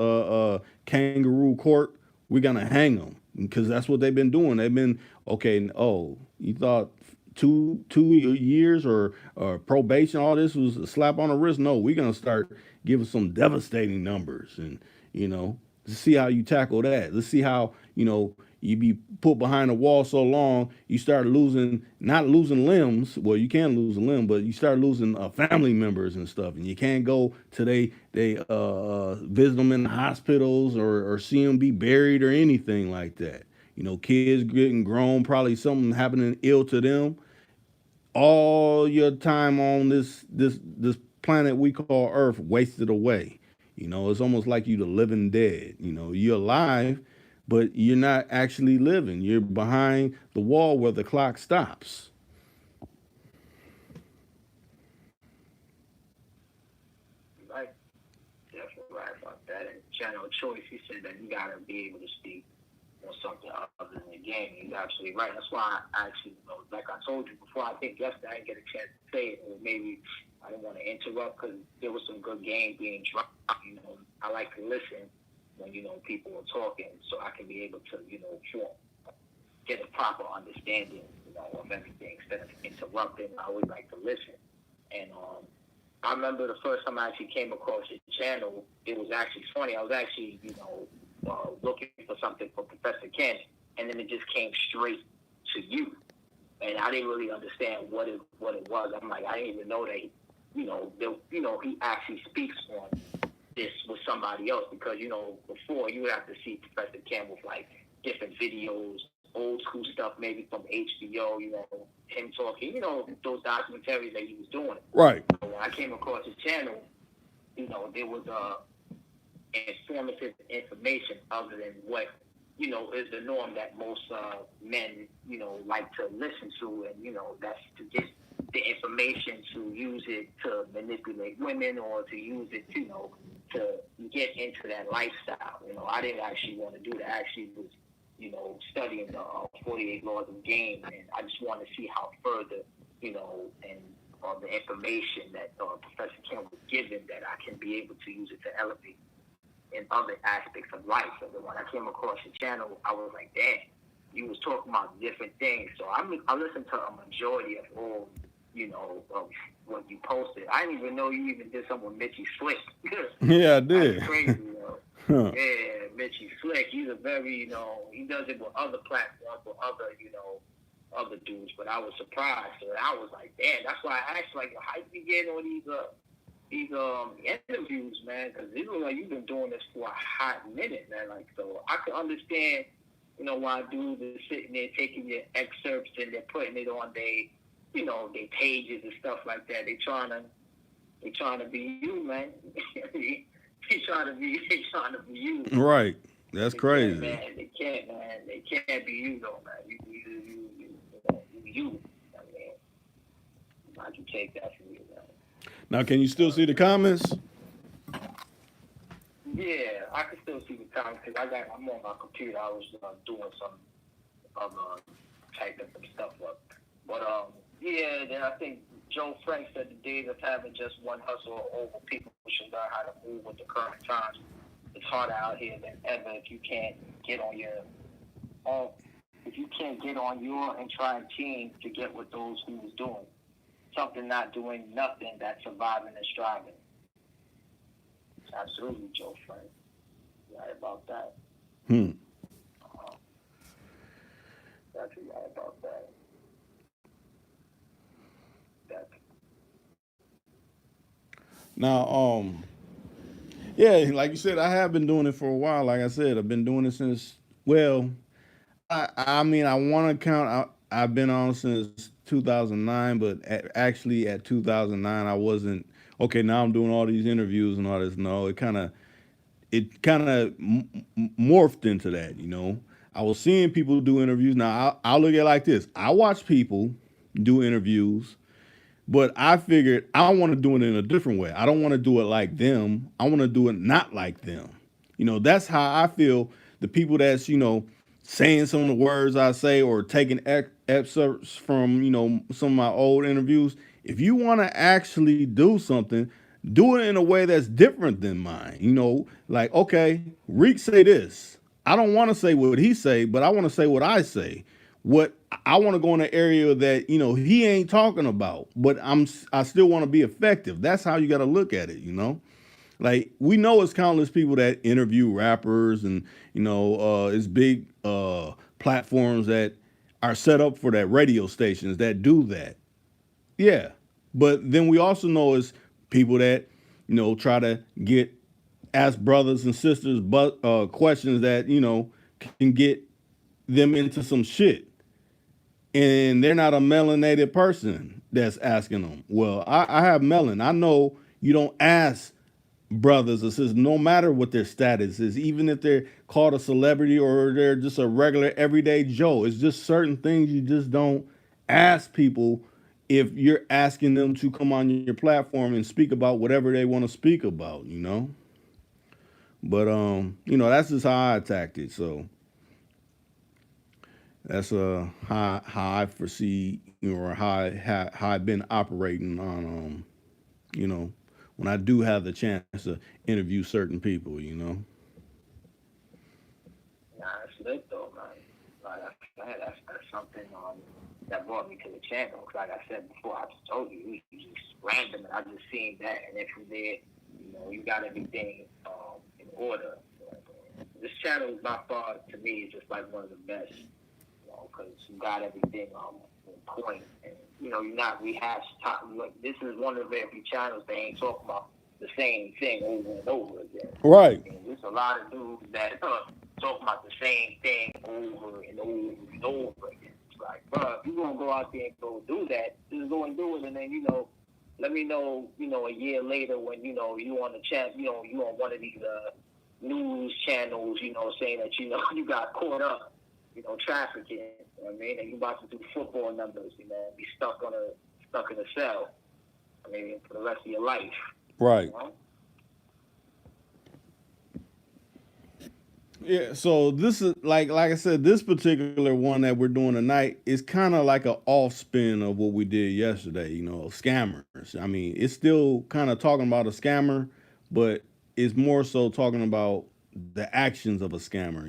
kangaroo court, we're gonna hang them because that's what they've been doing. They've been okay. Oh, you thought two years or probation, all this was a slap on the wrist? No, we're gonna start giving some devastating numbers, and to see how you tackle that. Let's see how you be put behind a wall so long you start not losing limbs. Well, you can lose a limb, but you start losing family members and stuff, and you can't go to they visit them in the hospitals or see them be buried or anything like that. Kids getting grown, probably something happening ill to them. All your time on this planet we call Earth wasted away. It's almost like you the living dead. You're alive, but you're not actually living. You're behind the wall where the clock stops. Right. Definitely right about that. And channel choice, he said that you gotta be able to speak on something other than the game. He's absolutely right. That's why I actually, like I told you before, I think yesterday I didn't get a chance to say it, or maybe I didn't want to interrupt because there was some good game being dropped. I like to listen when people are talking, so I can be able to get a proper understanding of everything instead of interrupting. I always like to listen, and I remember the first time I actually came across your channel. It was actually funny. I was actually looking for something for Professor Ken, and then it just came straight to you, and I didn't really understand what it was. I'm like, I didn't even know that he actually speaks on this with somebody else because before you would have to see Professor Ken with like different videos, old school stuff maybe from HBO, him talking, those documentaries that he was doing. Right. So when I came across his channel, there was informative information other than what is the norm that most men like to listen to, and that's to get the information to use it to manipulate women or to use it to get into that lifestyle. I didn't actually want to do that. I actually was studying the 48 laws of game, and I just want to see how further and the information that Professor Ken was given that I can be able to use it to elevate in other aspects of life. So when I came across your channel, I was like, damn, you was talking about different things. So I listened to a majority of all, of what you posted. I didn't even know you even did something with Mitchie Slick. Yeah, I did. That's crazy, Huh. Yeah, Mitchie Slick. He's a very, he does it with other platforms, with other, other dudes. But I was surprised. So I was like, damn, that's why I asked, like, how you get all these interviews, man, because it looks like you've been doing this for a hot minute, man. Like, so I can understand, why dudes are sitting there taking your excerpts and they're putting it on their pages and stuff like that. They trying to be you, man. they trying to be you. Right. That's crazy. Man, they can't, man. They can't be you though, man. You. I mean, I can take that from you, man. Now, can you still see the comments? Yeah, I can still see the time because I'm on my computer. I was doing some typing some stuff up. But yeah, then I think Joe Frank said the days of having just one hustle are over. People should learn how to move with the current times. It's harder out here than ever if you can't get on your own. If you can't get on your and try and team to get with those who's doing something, not doing nothing, that's surviving and striving. Absolutely, Joe Frank. Right about that. Hmm. That's right about that. That's Now, yeah, like you said, I have been doing it for a while. Like I said, I've been doing it since. Well, I mean, I want to count. I've been on since 2009, but actually at 2009, I wasn't. Okay, now I'm doing all these interviews and all this. No, it kind of morphed into that. I was seeing people do interviews. Now I'll look at it like this: I watch people do interviews, but I figured I want to do it in a different way. I don't want to do it like them. I want to do it not like them. That's how I feel. The people that's, saying some of the words I say or taking excerpts from, some of my old interviews. If you want to actually do something, do it in a way that's different than mine. Like, okay, Reek say this. I don't want to say what he say, but I want to say what I say. What I want to go in an area that he ain't talking about, but I still want to be effective. That's how you got to look at it. Like, we know it's countless people that interview rappers, and it's big platforms that are set up for that, radio stations that do that. Yeah, but then we also know it's people that try to get ask brothers and sisters but questions that can get them into some shit, and they're not a melanated person that's asking them. Well, I have melon. I know you don't ask brothers or sisters, no matter what their status is, even if they're called a celebrity or they're just a regular everyday Joe. It's just certain things you just don't ask people if you're asking them to come on your platform and speak about whatever they want to speak about. But that's just how I attacked it. So that's how I foresee, or how I've been operating on you know when I do have the chance to interview certain people. nah, it's lit though, man. Like I said, that's something that brought me to the channel. 'Cause like I said before, I just told you, it was just random, and I just seen that, and then from there, you got everything in order. This channel is by far, to me, is just like one of the best, because you got everything on point, and you're not rehash top. Like, this is one of the very few channels that ain't talking about the same thing over and over again. Right. And there's a lot of dudes that talking about the same thing over and over and over again. It's like, bro, if you gonna go out there and go do that, just go and do it, and then let me know, a year later when you on the chat, you on one of these news channels, saying that you got caught up, trafficking. You know what I mean, and you about to do football numbers, be stuck in a cell. I mean, for the rest of your life. Right. Yeah, so this is like I said, this particular one that we're doing tonight is kind of like an off spin of what we did yesterday. Scammers. I mean, it's still kind of talking about a scammer, but it's more so talking about the actions of a scammer.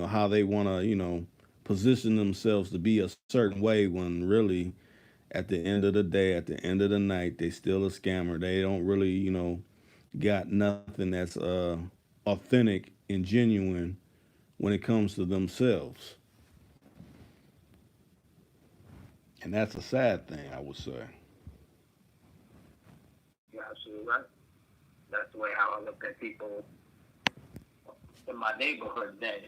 How they want to position themselves to be a certain way when really, at the end of the day, at the end of the night, they still a scammer. They don't really got nothing that's authentic and genuine when it comes to themselves. And that's a sad thing, I would say. You're absolutely right. That's the way how I look at people in my neighborhood. Then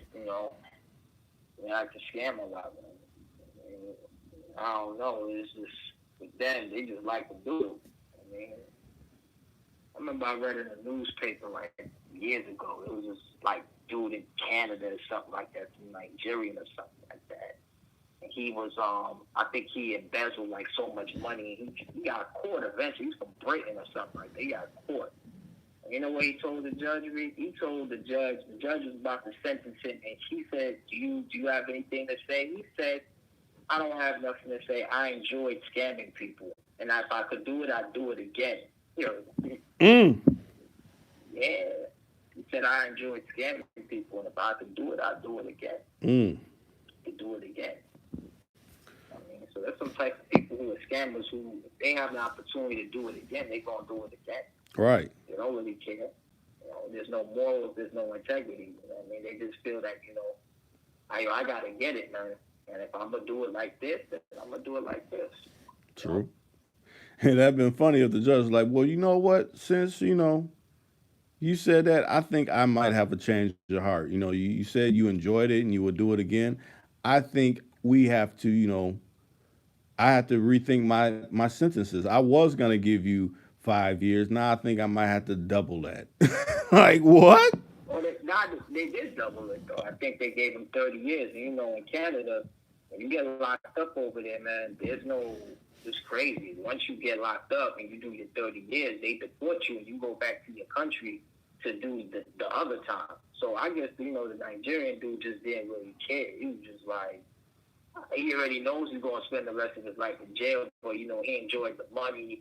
they act a scam a lot. I don't know. It's just with them, they just like to do it. I mean, I remember I read in a newspaper like years ago. It was just like dude in Canada or something like that, from Nigeria or something like that. And he was I think he embezzled like so much money. He got caught eventually. He was from Britain or something like that. He got caught. You know what he told the judge, Reed? He told the judge was about to sentence him, and she said, do you have anything to say? He said, I don't have nothing to say. I enjoyed scamming people. And if I could do it, I'd do it again. You know, yeah. He said, I enjoyed scamming people, and if I could do it, I'd do it again. To do it again. I mean, so there's some type of people who are scammers who, if they have an opportunity to do it again, they're going to do it again. Right. They don't really care. You know, there's no morals, there's no integrity. You know what I mean? They just feel that, you know, I got to get it, man. And if I'm going to do it like this, then I'm going to do it like this. True. And that'd been funny if the judge was like, well, you know what? Since, you know, you said that, I think I might have a change of heart. You know, you said you enjoyed it and you would do it again. I think we have to, you know, I have to rethink my sentences. I was gonna give you 5 years. Now I think I might have to double that. Like what? Well, they did double it, though. I think they gave him 30 years. And, you know, in Canada, when you get locked up over there, man, there's no, it's crazy. Once you get locked up and you do your 30 years, they deport you and you go back to your country to do the other time. So I guess, you know, the Nigerian dude just didn't really care. He was just like, he already knows he's going to spend the rest of his life in jail, but, you know, he enjoyed the money.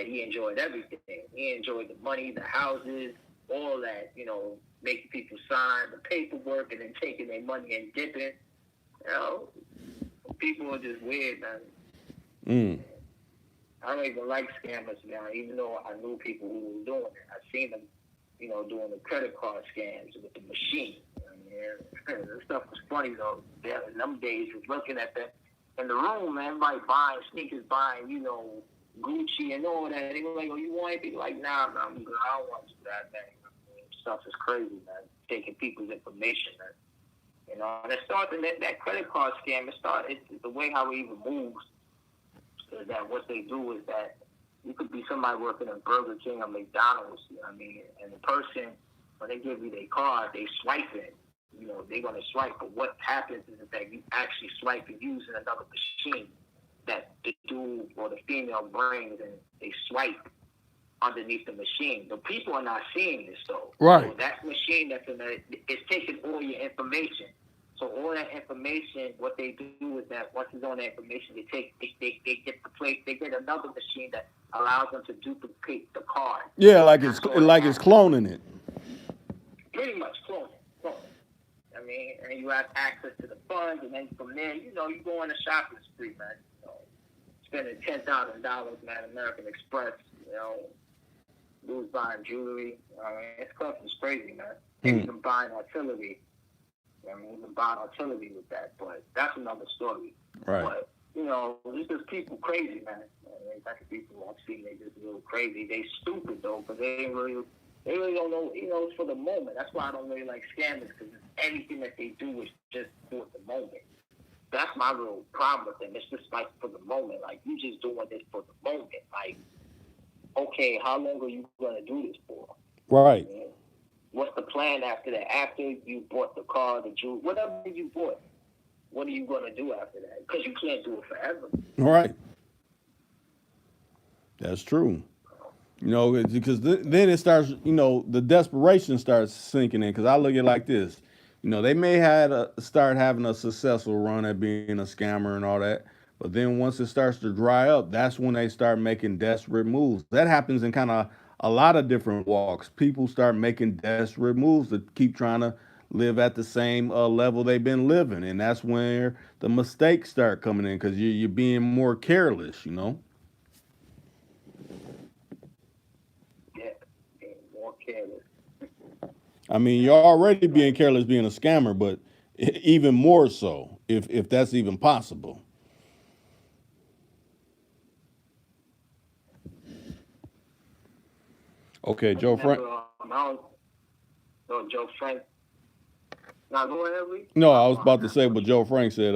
He enjoyed everything. He enjoyed the money, the houses, all that, you know, making people sign the paperwork and then taking their money and dipping. You know, people are just weird, man. I don't even like scammers now, even though I knew people who were doing it. I've seen them, you know, doing the credit card scams with the machine. I mean, this stuff was funny, though. Yeah, in them days, was looking at that in the room, man, everybody buying sneakers, buying, you know, Gucci and all that. They were like, oh, you want anything? Like, nah, I'm good. I don't want to do that, man. Stuff is crazy, man. Taking people's information, man. You know, and it started that credit card scam. It started the way how it even moves. Is that what they do is that you could be somebody working at Burger King or McDonald's. You know what I mean, and the person when they give you their card, they swipe it. You know, they're gonna swipe. But what happens is that you actually swipe it using another machine that the dude or the female brings, and they swipe underneath the machine. The people are not seeing this, though. Right. So that machine that's in there is taking all your information. So all that information, what they do is that once it's on that information, they get the place. They get another machine that allows them to duplicate the card. Yeah, like it's cloning it. Pretty much cloning. I mean, and you have access to the funds, and then from there, you know, you go on a shopping spree, man. You know, spending $10,000, man, American Express, you know. Dudes buying jewelry. I mean, it's crazy, man. And even buying artillery. I mean, even buying artillery with that. But that's another story. Right. But, you know, it's just people crazy, man. I mean, that's the people I've seen. They just a little crazy. They stupid, though, because they really don't know, you know, it's for the moment. That's why I don't really like scammers, because everything that they do is just for the moment. That's my real problem with them. It's just like for the moment. Like, you just doing this for the moment. Like, okay, how long are you going to do this for? Right. I mean, what's the plan after that? After you bought the car, the jewelry, whatever you bought, what are you going to do after that? Because you can't do it forever. Right. That's true. You know, because then it starts, you know, the desperation starts sinking in. Because I look at it like this. You know, they may start having a successful run at being a scammer and all that. But then once it starts to dry up, that's when they start making desperate moves. That happens in kind of a lot of different walks. People start making desperate moves to keep trying to live at the same level they've been living. And that's where the mistakes start coming in, because you're being more careless, you know? Yeah, being more careless. I mean, you're already being careless being a scammer, but even more so, if that's even possible. Okay, Joe Frank. Joe Frank. Now, go ahead, Lee. No, I was about to say what Joe Frank said.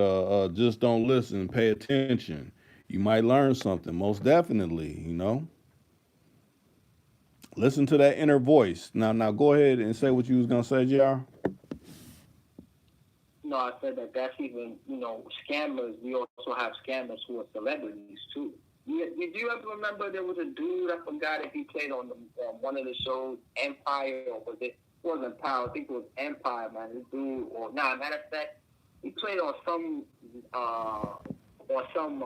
Just don't listen, pay attention. You might learn something, most definitely, you know. Listen to that inner voice. Now go ahead and say what you was gonna say, JR. No, I said that's even, you know, scammers. We also have scammers who are celebrities, too. Yeah, did you ever remember there was a dude, I forgot if he played on one of the shows, Empire, or was it? It wasn't Power, I think it was Empire, man. This dude, or nah, matter of fact, he played uh, on some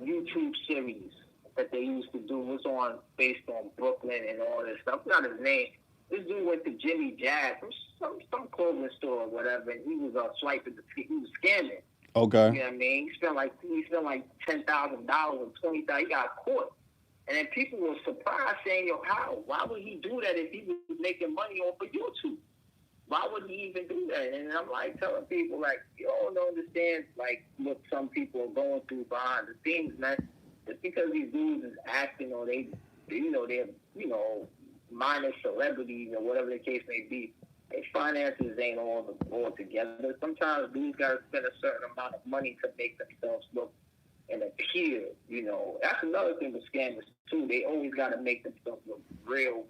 YouTube series that they used to do. It was on based on Brooklyn and all this stuff. Not his name. This dude went to Jimmy Jazz, some clothing store or whatever, and he was swiping he was scamming. Okay. You know what I mean? He spent like $10,000 or $20,000. He got caught, and then people were surprised, saying, "Yo, how? Why would he do that if he was making money off of YouTube? Why would he even do that?" And I'm like telling people, like, you all don't understand, like, what some people are going through behind the scenes, man. Just because these dudes is acting or they're minor celebrities or whatever the case may be, their finances ain't all together. Sometimes dudes got to spend a certain amount of money to make themselves look and appear. That's another thing with scammers too. They always got to make themselves look real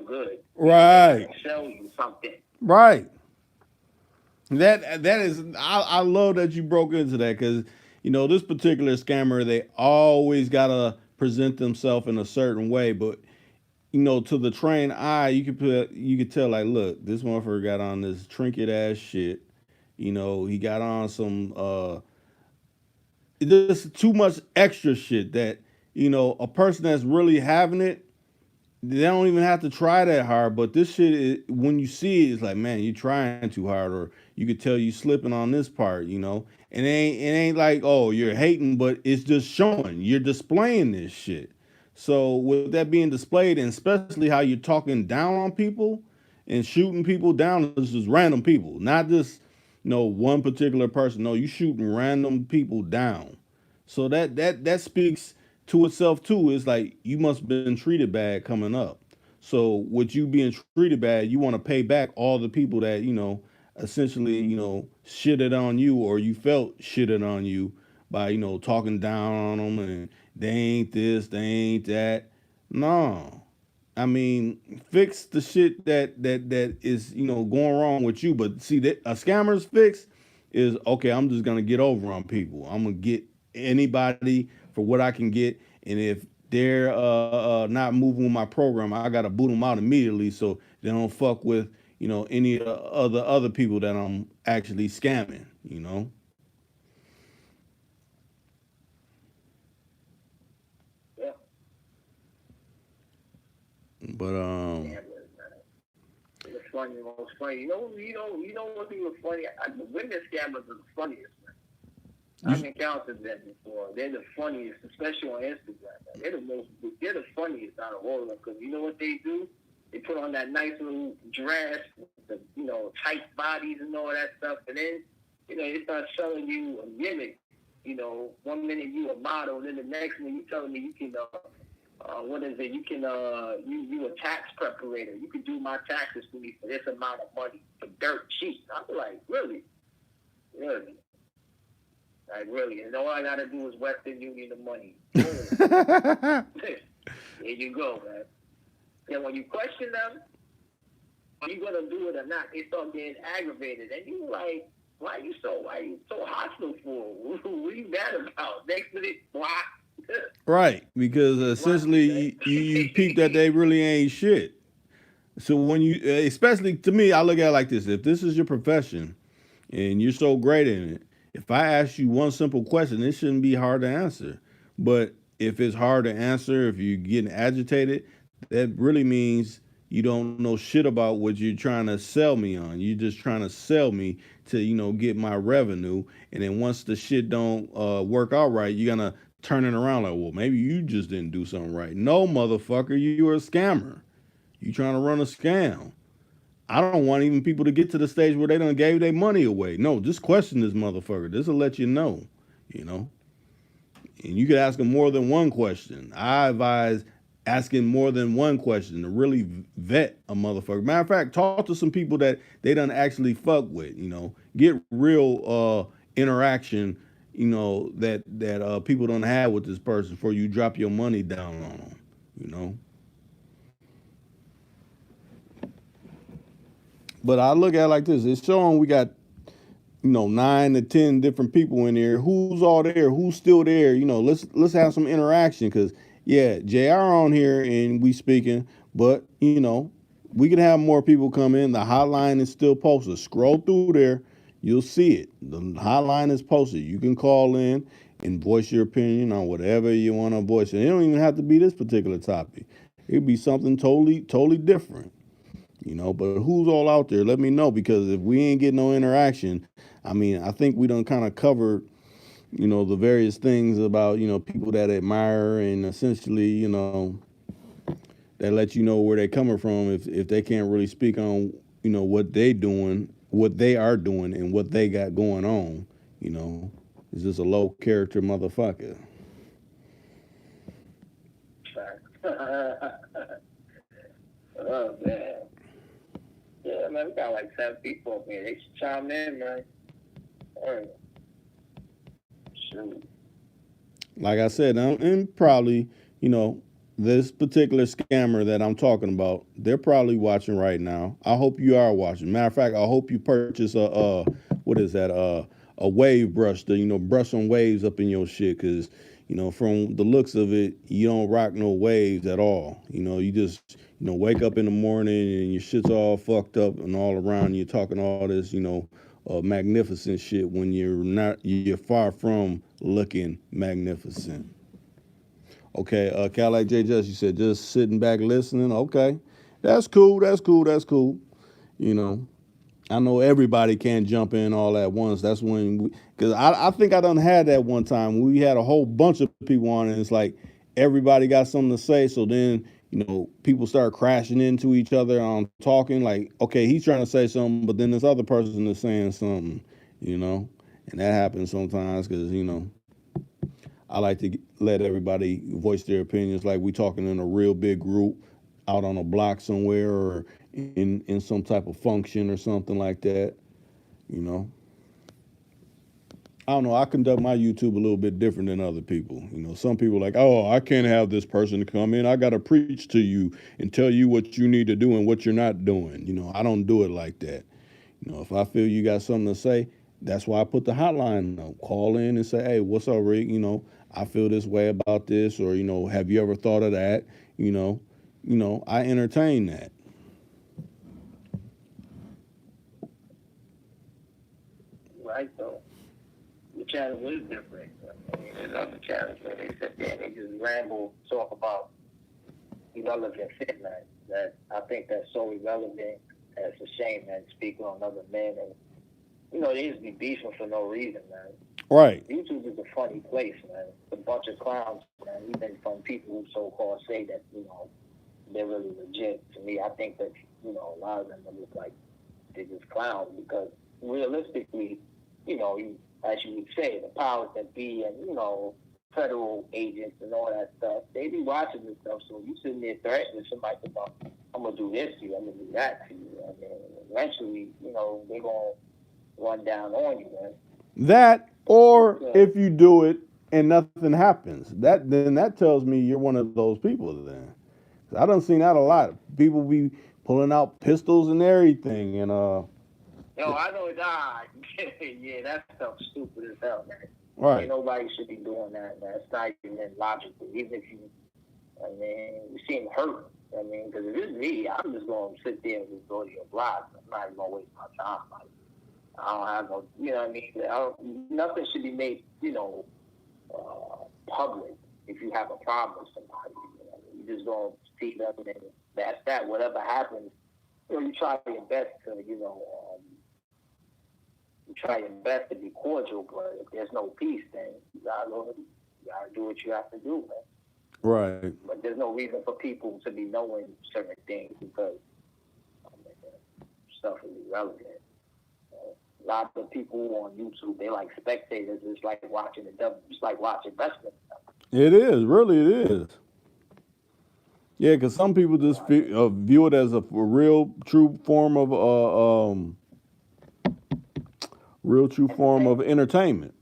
good. Right. Sell you something. Right. That is, I love that you broke into that, because this particular scammer, they always gotta present themselves in a certain way, but to the trained eye, you could tell, like, look, this motherfucker got on this trinket ass shit. He got on some just too much extra shit that a person that's really having it, they don't even have to try that hard. But this shit is, when you see it, it's like, man, you're trying too hard, or you could tell you slipping on this part. And it ain't like, oh, you're hating, but it's just showing. You're displaying this shit. So with that being displayed, and especially how you're talking down on people and shooting people down, this is random people, not just one particular person. No, you shooting random people down. So that speaks to itself too. It's like you must have been treated bad coming up. So with you being treated bad, you want to pay back all the people that essentially shitted on you, or you felt shitted on you by talking down on them, and they ain't this, they ain't that. No, I mean, fix the shit that is going wrong with you. But see, that a scammer's fix is, okay, I'm just gonna get over on people. I'm gonna get anybody for what I can get, and if they're not moving with my program, I gotta boot them out immediately so they don't fuck with any other people that I'm actually scamming. Yeah. But Yeah, it's funny, most funny. What's even funny? The women scammers are the funniest, man. I've encountered them before. They're the funniest, especially on Instagram. Man. They're the funniest out of all of them, because you know what they do? They put on that nice little dress, the tight bodies and all that stuff, and then they start selling you a gimmick. 1 minute you a model, then the next minute you telling me you can what is it? You can you a tax preparator. You can do my taxes for me for this amount of money for dirt cheap. I'm like, really? Like, really? And all I gotta do is Western Union the money. Boom. There you go, man. And when you question them, are you gonna do it or not? They start getting aggravated, and you like, why you so hostile for? What are you mad about? Next minute, block. right, because essentially you peep that they really ain't shit. So when you, especially to me, I look at it like this: if this is your profession and you're so great in it, if I ask you one simple question, it shouldn't be hard to answer. But if it's hard to answer, if you're getting agitated, that really means you don't know shit about what you're trying to sell me on. You're just trying to sell me to get my revenue, and then once the shit don't work out right, you're gonna turn it around like, well, maybe you just didn't do something right. No, motherfucker, you're a scammer. You trying to run a scam. I don't want even people to get to the stage where they done gave their money away. No, just question this motherfucker. This will let you know, you know. And you could ask them more than one question. I advise asking more than one question to really vet a motherfucker. Matter of fact, talk to some people that they done actually fuck with. Get real interaction, that people don't have with this person before you drop your money down on them. But I look at it like this: it's showing we got 9 to 10 different people in there. Who's all there? Who's still there? Let's have some interaction. Cause yeah, JR on here and we speaking, but we could have more people come in. The hotline is still posted. Scroll through there, you'll see it. The hotline is posted. You can call in and voice your opinion on whatever you want to voice. And it don't even have to be this particular topic. It could be something totally different. But who's all out there? Let me know, because if we ain't getting no interaction, I mean, I think we done kind of covered, the various things about, people that admire, and essentially, that let you know where they're coming from if they can't really speak on, what they doing, what they are doing, and what they got going on, you know. It's just a low character motherfucker. Oh man. Yeah, man, we got like 7 people up here. They should chime in, man. All right. Shoot. Like I said, and probably, this particular scammer that I'm talking about, they're probably watching right now. I hope you are watching. Matter of fact, I hope you purchase what is that? A wave brush to, brush some waves up in your shit, because, from the looks of it, you don't rock no waves at all. You just, wake up in the morning and your shit's all fucked up and all around. You're talking all this, magnificent shit when you're far from looking magnificent. Okay, Cadillac J. Just, you said just sitting back listening. Okay, that's cool. That's cool. That's cool. You know, I know everybody can't jump in all at once. That's when, because I think I done had that one time. We had a whole bunch of people on, and it's like everybody got something to say. So then, people start crashing into each other on talking. Like, okay, he's trying to say something, but then this other person is saying something, and that happens sometimes because, I like to let everybody voice their opinions, like we talking in a real big group out on a block somewhere, or in some type of function or something like that. You know, I don't know. I conduct my YouTube a little bit different than other people. Some people are like, oh, I can't have this person to come in. I got to preach to you and tell you what you need to do and what you're not doing. I don't do it like that. If I feel you got something to say, that's why I put the hotline up. Call in and say, hey, what's up, Rick? I feel this way about this, or, have you ever thought of that? I entertain that. Right, though. The channel is different. There's other channels where they sit there and they just ramble, talk about irrelevant shit, man. That I think that's so irrelevant. It's a shame, man, speaking on other men. And, they just be beefing for no reason, man. Right. YouTube is a funny place, man. It's a bunch of clowns, man. Even from people who so-called say that, they're really legit. To me, I think that, a lot of them look like they're just clowns, because realistically, as you would say, the powers that be and, federal agents and all that stuff, they be watching this stuff. So you sitting there threatening somebody about, I'm going to do this to you, I'm going to do that to you. I mean, eventually, they're going to run down on you, man. That, or if you do it and nothing happens, then that tells me you're one of those people then. I done seen that a lot. People be pulling out pistols and everything, and No, I know it. Yeah, that stuff's stupid as hell, man. Right. Ain't nobody should be doing that, man. It's not even logical. Even if you seem hurt. Because if it's me, I'm just going to sit there and just go to your block. I'm not even going to waste my time. Like, I don't have no, nothing should be made, public if you have a problem with somebody. You just going to see them, and that's that. Whatever happens, you try your best to, you try your best to be cordial, but if there's no peace, then you gotta do what you have to do, man. Right. But there's no reason for people to be knowing certain things, because stuff is irrelevant. A lot of people on YouTube, they like spectators. It's like watching it's like watching wrestling. It is, really, it is. Yeah, because some people just view it as a real, true form of entertainment.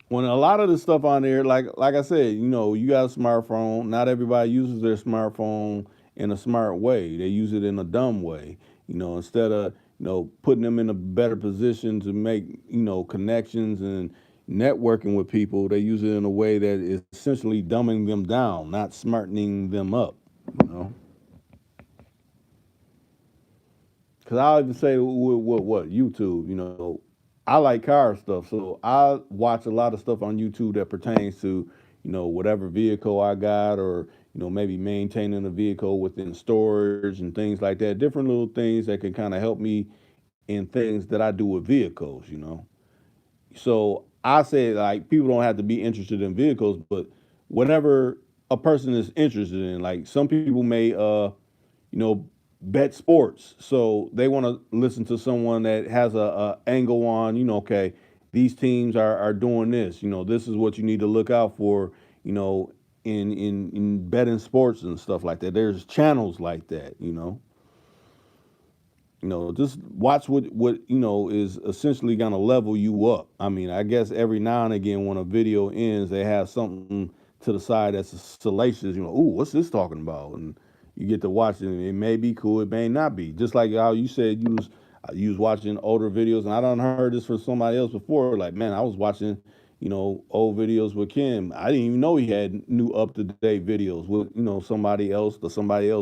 When a lot of the stuff on there, like I said, you got a smartphone. Not everybody uses their smartphone in a smart way. They use it in a dumb way. Instead of putting them in a better position to make, connections and networking with people. They use it in a way that is essentially dumbing them down, not smartening them up, you know. Because I even say what YouTube, I like car stuff, so I watch a lot of stuff on YouTube that pertains to, whatever vehicle I got, or maybe maintaining a vehicle within storage and things like that. Different little things that can kind of help me in things that I do with vehicles. So I say, like, people don't have to be interested in vehicles, but whatever a person is interested in. Like, some people may you know, bet sports. So they want to listen to someone that has a angle on, okay, these teams are doing this. This is what you need to look out for, you know, in betting sports and stuff like that. There's channels like that. Just watch what is essentially gonna level you up. I mean, I guess every now and again when a video ends, they have something to the side that's salacious. Ooh, what's this talking about? And you get to watch it. And it may be cool, it may not be. Just like how you said you was watching older videos, and I done heard this from somebody else before. Like, man, I was watching old videos with Kim. I didn't even know he had new up to date videos with somebody else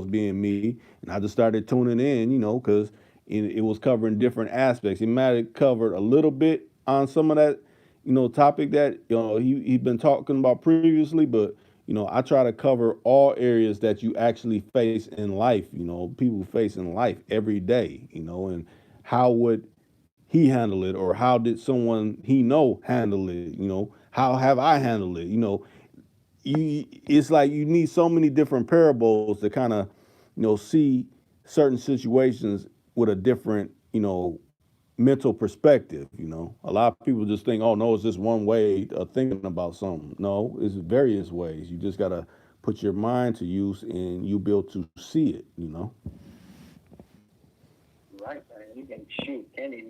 being me, and I just started tuning in, because it was covering different aspects. It might have covered a little bit on some of that, topic that he'd been talking about previously, but I try to cover all areas that you actually face in life. People face in life every day. And how would he handle it, or how did someone he know handle it? How have I handled it? It's like you need so many different parables to kind of see certain situations with a different mental perspective. A lot of people just think, oh no, it's just one way of thinking about something. No, it's various ways. You just gotta put your mind to use, and you be able to see it. Right, man. You can shoot Kenny,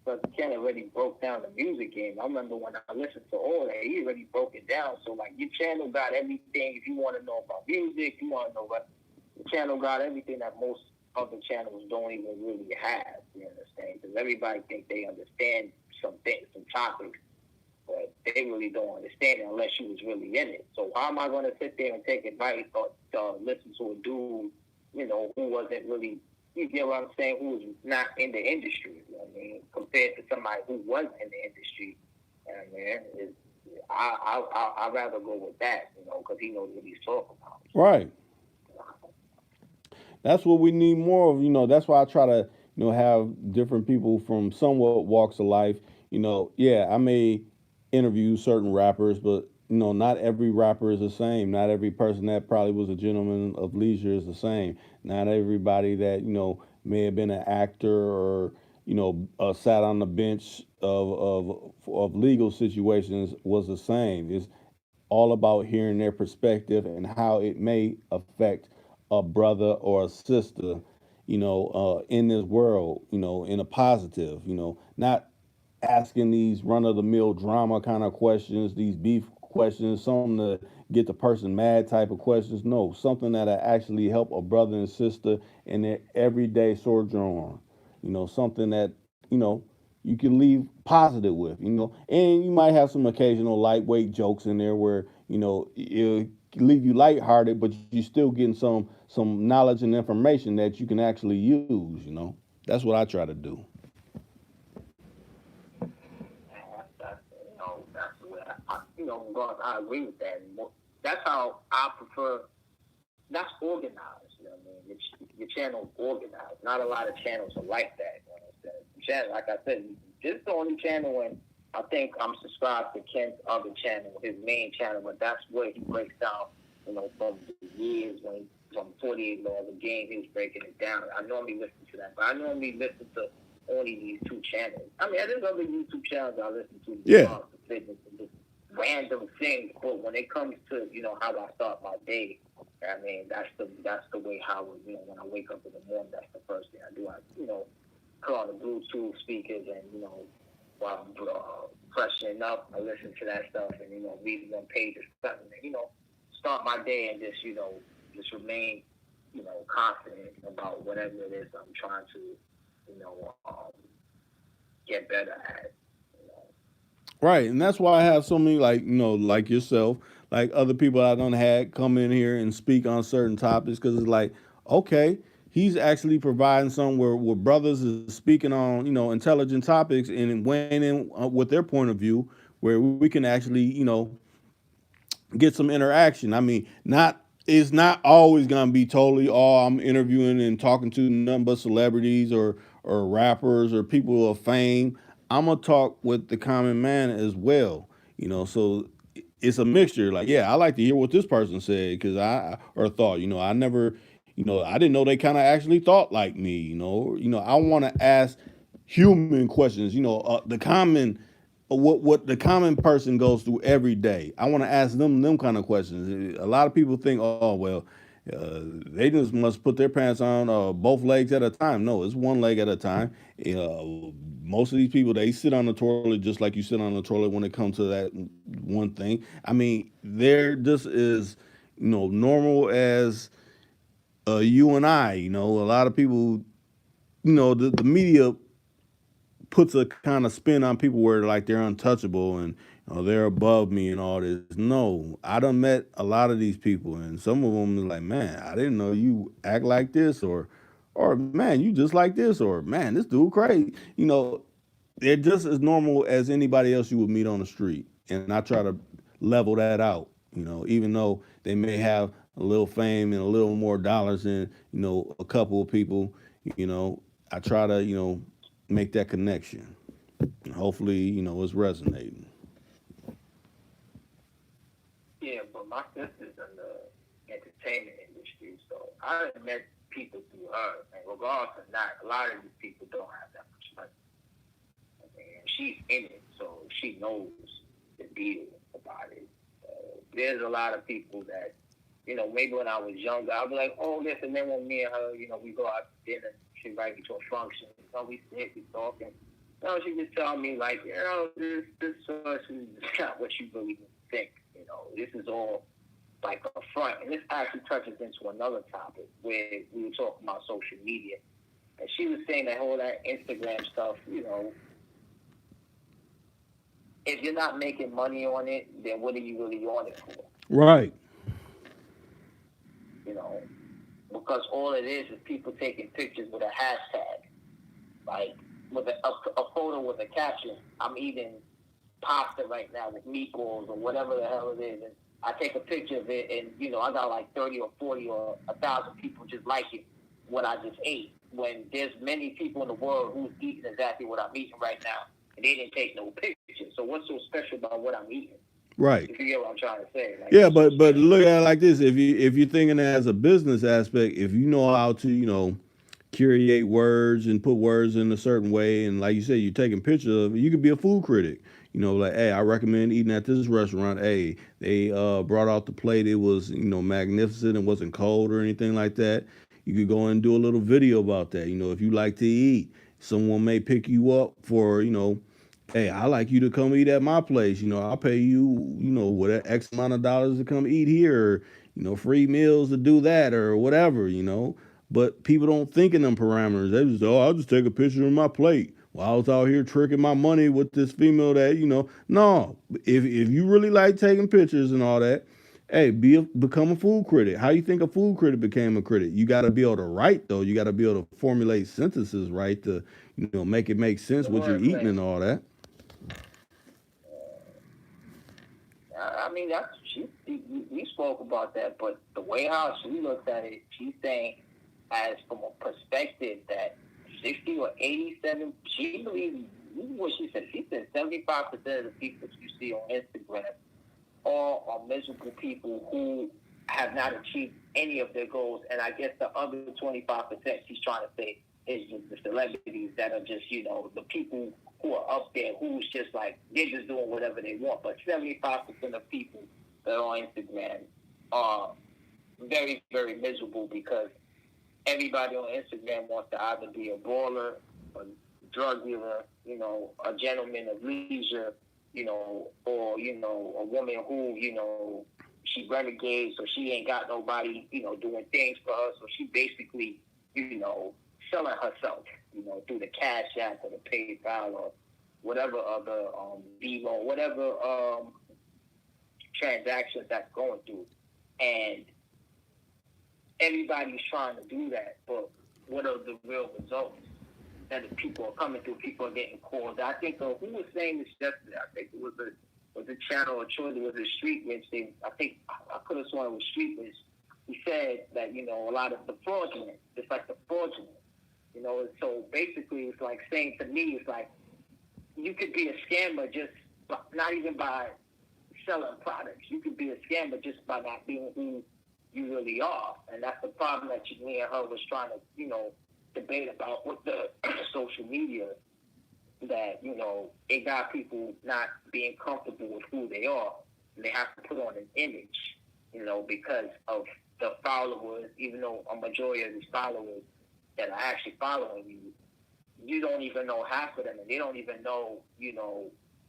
but Ken already broke down the music game. I remember when I listened to all that, he already broke it down. So like your channel got everything. If you want to know about music, you want to know what the channel got everything that most other channels don't even really have. You understand? Because everybody think they understand some things, some topics, but they really don't understand it unless you was really in it. So how am I going to sit there and take advice or listen to a dude, who wasn't really, you get what I'm saying, who was not in the industry, you know what I mean, compared to somebody who was in the industry. And man, I'd rather go with that, because he knows what he's talking about. Right. That's what we need more of. That's why I try to have different people from somewhat walks of life. Yeah, I may interview certain rappers, but not every rapper is the same. Not every person that probably was a gentleman of leisure is the same. Not everybody that may have been an actor, or sat on the bench of legal situations was the same. It's all about hearing their perspective and how it may affect a brother or a sister, in this world, in a positive, not asking these run of the mill drama kind of questions, these beef questions, something to get the person mad type of questions. No, something that actually help a brother and sister in their everyday sojourn. Something that, you can leave positive with, and you might have some occasional lightweight jokes in there where, it'll leave you lighthearted, but you're still getting some knowledge and information that you can actually use. That's what I try to do. That's the way God, I agree with that. That's how I prefer. That's organized. You know what I mean? Your channel's organized. Not a lot of channels are like that. You understand? Channel, like I said, this is the only channel, and I think I'm subscribed to Ken's other channel, his main channel, but that's where he breaks down, from the years when from 48 Law of the Game, he was breaking it down. I normally listen to that, but I normally listen to only these two channels. I mean, there's other YouTube channels I listen to, Yeah. the fitness and just random things, but when it comes to, how I start my day, I mean, that's the way how, when I wake up in the morning, that's the first thing I do. I, put on the Bluetooth speakers and, while I'm freshening up, I listen to that stuff and, reading one page or something, and, start my day and just remain, confident about whatever it is I'm trying to, you know, get better at. You know. Right, and that's why I have so many, like, like yourself, like other people I done had come in here and speak on certain topics, because it's like, okay, he's actually providing something where brothers is speaking on, intelligent topics and weighing in with their point of view, where we can actually, get some interaction. I mean, not it's not always gonna be totally all I'm interviewing and talking to nothing but celebrities or rappers or people of fame. I'm gonna talk with the common man as well. So it's a mixture. Like, yeah, I like to hear what this person said because I or thought. I never, I didn't know they kind of actually thought like me. I want to ask human questions. The common what the common person goes through every day. I want to ask them kind of questions. A lot of people think, oh well, they just must put their pants on both legs at a time. No, it's one leg at a time. Most of these people they sit on the toilet just like you sit on the toilet when it comes to that one thing. I mean, they're just as normal as you and I. A lot of people. The media puts a kind of spin on people where like they're untouchable and they're above me and all this. No, I done met a lot of these people, and some of them is like, man, I didn't know you act like this, or man, you just like this, or man, this dude crazy. They're just as normal as anybody else you would meet on the street, and I try to level that out. Even though they may have a little fame and a little more dollars than a couple of people, I try to make that connection. And hopefully, it's resonating. Yeah, but my sister's in the entertainment industry, so I met people through her, and regardless of that, a lot of these people don't have that much money. And she's in it, so she knows the deal about it. There's a lot of people that, maybe when I was younger, I'd be like, oh, this, and then when me and her, we go out to dinner, she invite me to a function, so we sit, we talking. She just tell me like, this person is not what you really think. This is all like a front, and this actually touches into another topic where we were talking about social media, and she was saying that all that Instagram stuff, if you're not making money on it, then what are you really on it for? Right. Because all it is people taking pictures with a hashtag, like with a photo with a caption. I'm eating pasta right now with meatballs or whatever the hell it is, and I take a picture of it, and I got like 30 or 40 or 1,000 people just like it what I just ate. When there's many people in the world who's eating exactly what I'm eating right now, and they didn't take no picture. So what's so special about what I'm eating? Right. If you get what I'm trying to say. Like, Yeah, but look at it like this. If you're thinking it as a business aspect, if you know how to, curate words and put words in a certain way, and like you said, you're taking pictures of it, you could be a food critic. Like, hey, I recommend eating at this restaurant. Hey, they brought out the plate. It was, magnificent and wasn't cold or anything like that. You could go and do a little video about that. If you like to eat, someone may pick you up for, hey, I like you to come eat at my place. I'll pay you, what X amount of dollars to come eat here, or, free meals to do that or whatever. But people don't think in them parameters. They just, oh, I'll just take a picture of my plate while I was out here tricking my money with this female that, no. If you really like taking pictures and all that, hey, become a food critic. How you think a food critic became a critic? You got to be able to write, though. You got to be able to formulate sentences, right, to, make it make sense the what you're word eating play. and all that. I mean, we spoke about that, but the way how she looks at it, she's saying as from a perspective that 60 or 87, she believes what she said. She said 75% of the people you see on Instagram all are miserable people who have not achieved any of their goals. And I guess the other 25% she's trying to say is just the celebrities that are just, the people who are up there who's just like, they're just doing whatever they want. But 75% of people that are on Instagram are very, very miserable because everybody on Instagram wants to either be a baller, a drug dealer, a gentleman of leisure, or, a woman who, she renegades, so she ain't got nobody, doing things for her. So she basically, selling herself. through the Cash App or the PayPal or whatever other B-loan, whatever transactions that's going through. And everybody's trying to do that, but what are the real results? That the people are coming through, people are getting called. I think who was saying this yesterday? I think it was a channel or choice. It was a Street Witch thing. I think I could have sworn it was Street Witch. He said that a lot of the fraudulent. It's like the fraudulent. So basically, it's like saying to me, it's like you could be a scammer just not even by selling products. You could be a scammer just by not being who you really are, and that's the problem that me and her was trying to debate about with the social media, that it got people not being comfortable with who they are, and they have to put on an image, because of the followers. Even though a majority of these followers that are actually following you, you don't even know half of them, and they don't even know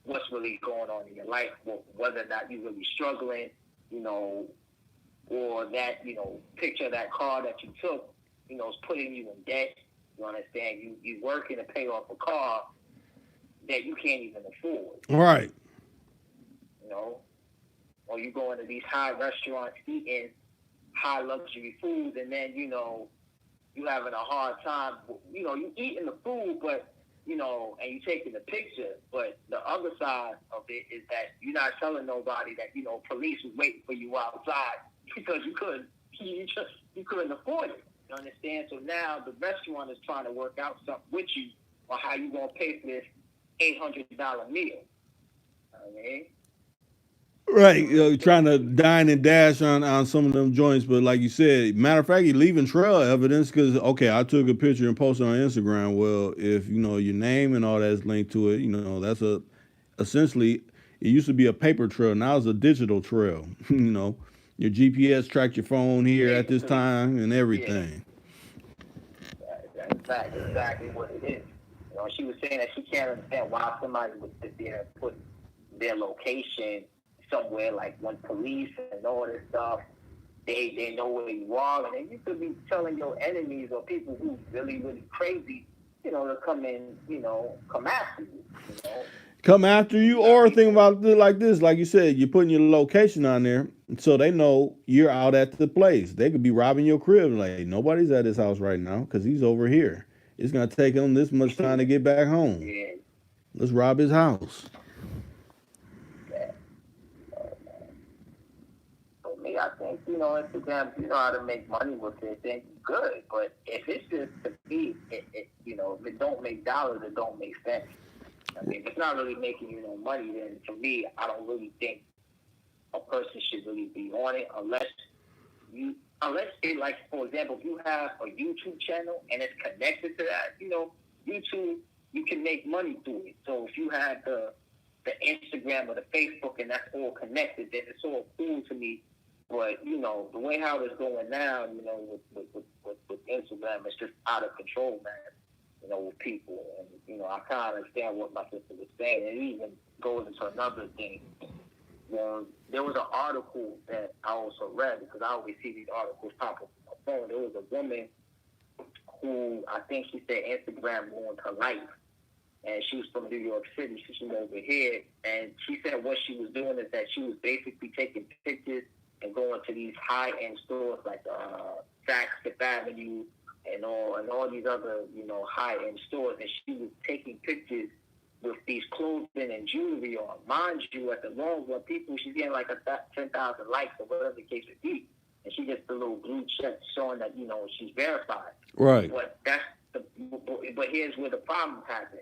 what's really going on in your life, whether or not you're really struggling, or that picture of that car that you took is putting you in debt. You understand? You working to pay off a car that you can't even afford. Right. Or you going to these high restaurants eating high luxury foods, and then you having a hard time. You eating the food, but and you taking the picture. But the other side of it is that you're not telling nobody that police was waiting for you outside because you couldn't afford it. You understand? So now the restaurant is trying to work out something with you on how you gonna pay for this $800 meal. Right, trying to dine and dash on some of them joints, but like you said, matter of fact, you're leaving trail evidence because I took a picture and posted on Instagram. Well, if your name and all that's linked to it, that's essentially it used to be a paper trail, now it's a digital trail. Your GPS tracked your phone here at this time and everything. Yeah. That's exactly what it is. She was saying that she can't understand why somebody would sit there and put their location somewhere, like when police and all this stuff, they know where you are, and then you could be telling your enemies or people who really, really crazy, to come in, come after you, Come after you, or think about it like this, like you said, you're putting your location on there, so they know you're out at the place. They could be robbing your crib, like nobody's at his house right now because he's over here. It's gonna take him this much time to get back home. Yeah. Let's rob his house. Me, I think, Instagram, you know how to make money with it, then good. But if it's just to be, if it don't make dollars, it don't make sense. I mean, if it's not really making you no money, then to me, I don't really think a person should really be on it unless it, like, for example, if you have a YouTube channel and it's connected to that, YouTube, you can make money through it. So if you have the Instagram or the Facebook and that's all connected, then it's all cool to me. But, the way how it's going now, with Instagram, it's just out of control, man, with people. And, I kind of understand what my sister was saying. It even goes into another thing. There was an article that I also read, because I always see these articles pop up on my phone. There was a woman who, I think she said Instagram ruined her life. And she was from New York City. She was over here. And she said what she was doing is that she was basically taking pictures and going to these high-end stores like Saks Fifth Avenue and all these other, high-end stores. And she was taking pictures with these clothing and jewelry on. Mind you, at the long run, she's getting like 10,000 likes or whatever the case would be. And she gets the little blue check showing that, she's verified. Right. But but here's where the problem happened.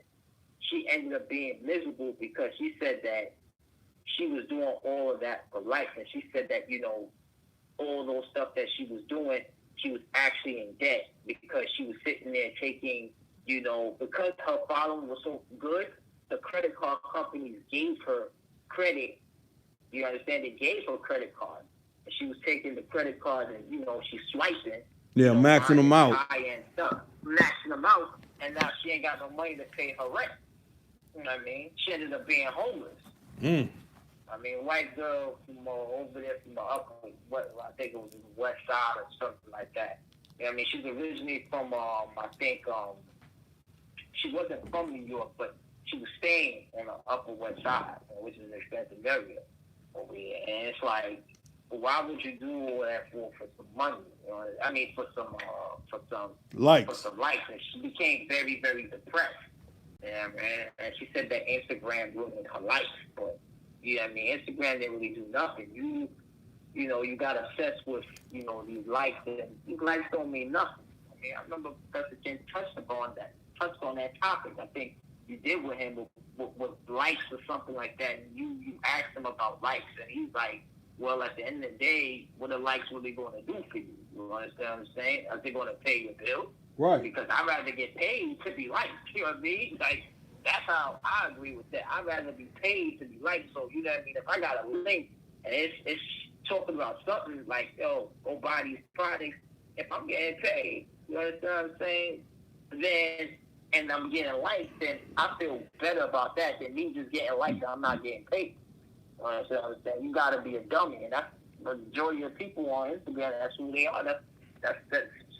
She ended up being miserable because she said that she was doing all of that for life. And she said that, all those stuff that she was doing, she was actually in debt because she was sitting there taking, because her following was so good, the credit card companies gave her credit. You understand? They gave her credit card. And she was taking the credit card and, she's swiping. Yeah, maxing them out. High-end stuff, maxing them out. And now she ain't got no money to pay her rent. You know what I mean? She ended up being homeless. I mean, white girl from over there from the upper, I think it was the west side or something like that. You know what I mean? She's originally from, I think, she wasn't from New York, but she was staying on the Upper West Side, which is an expensive area over here. And it's like, why would you do all that for some money? You know, I mean, for Likes. some likes. And she became very, very depressed. Yeah, man. And she said that Instagram ruined her life, but yeah, I mean, Instagram didn't really do nothing. You got obsessed with, these likes, and these likes don't mean nothing. I mean, I remember Professor Jen touched on that topic. I think you did with him with likes or something like that. And you asked him about likes, and he's like, well, at the end of the day, what are likes really going to do for you? You understand what I'm saying? Are they going to pay your bill? Right. Because I'd rather get paid to be liked. You know what I mean? Like, that's how I agree with that. I'd rather be paid to be liked. So, you know what I mean? If I got a link and it's talking about something like, yo, go buy these products, if I'm getting paid, you understand what I'm saying? Then, and I'm getting liked, then I feel better about that than me just getting liked and I'm not getting paid. You understand what I'm saying? You got to be a dummy. And that's the majority of people on Instagram, that's who they are. That's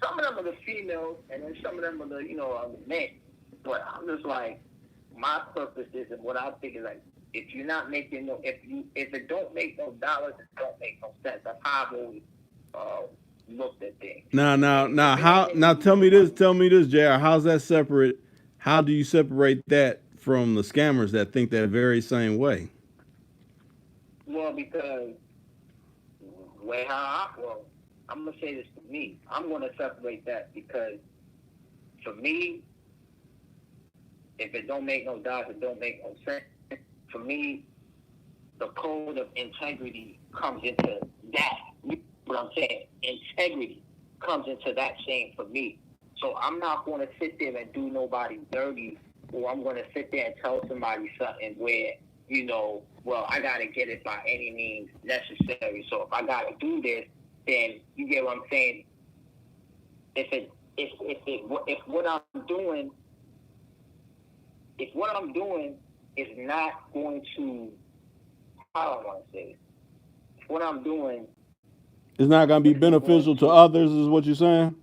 some of them are the females, and then some of them are the men. But I'm just like, my purpose is, and what I think is like, if you're not making if it don't make no dollars, it don't make no sense. That's how I've always looked at things. Now, tell me this, JR. How's that separate? How do you separate that from the scammers that think that very same way? Well, because I'm gonna say this for me. I'm gonna separate that because for me, if it don't make no dollars, it don't make no sense. For me, the code of integrity comes into that. What I'm saying, integrity comes into that saying for me. So I'm not going to sit there and do nobody dirty, or I'm going to sit there and tell somebody something where, well, I got to get it by any means necessary. So if I got to do this, then you get what I'm saying. If what I'm doing is not going to, how do I want to say it? If what I'm doing It's not going to be beneficial to others, is what you're saying?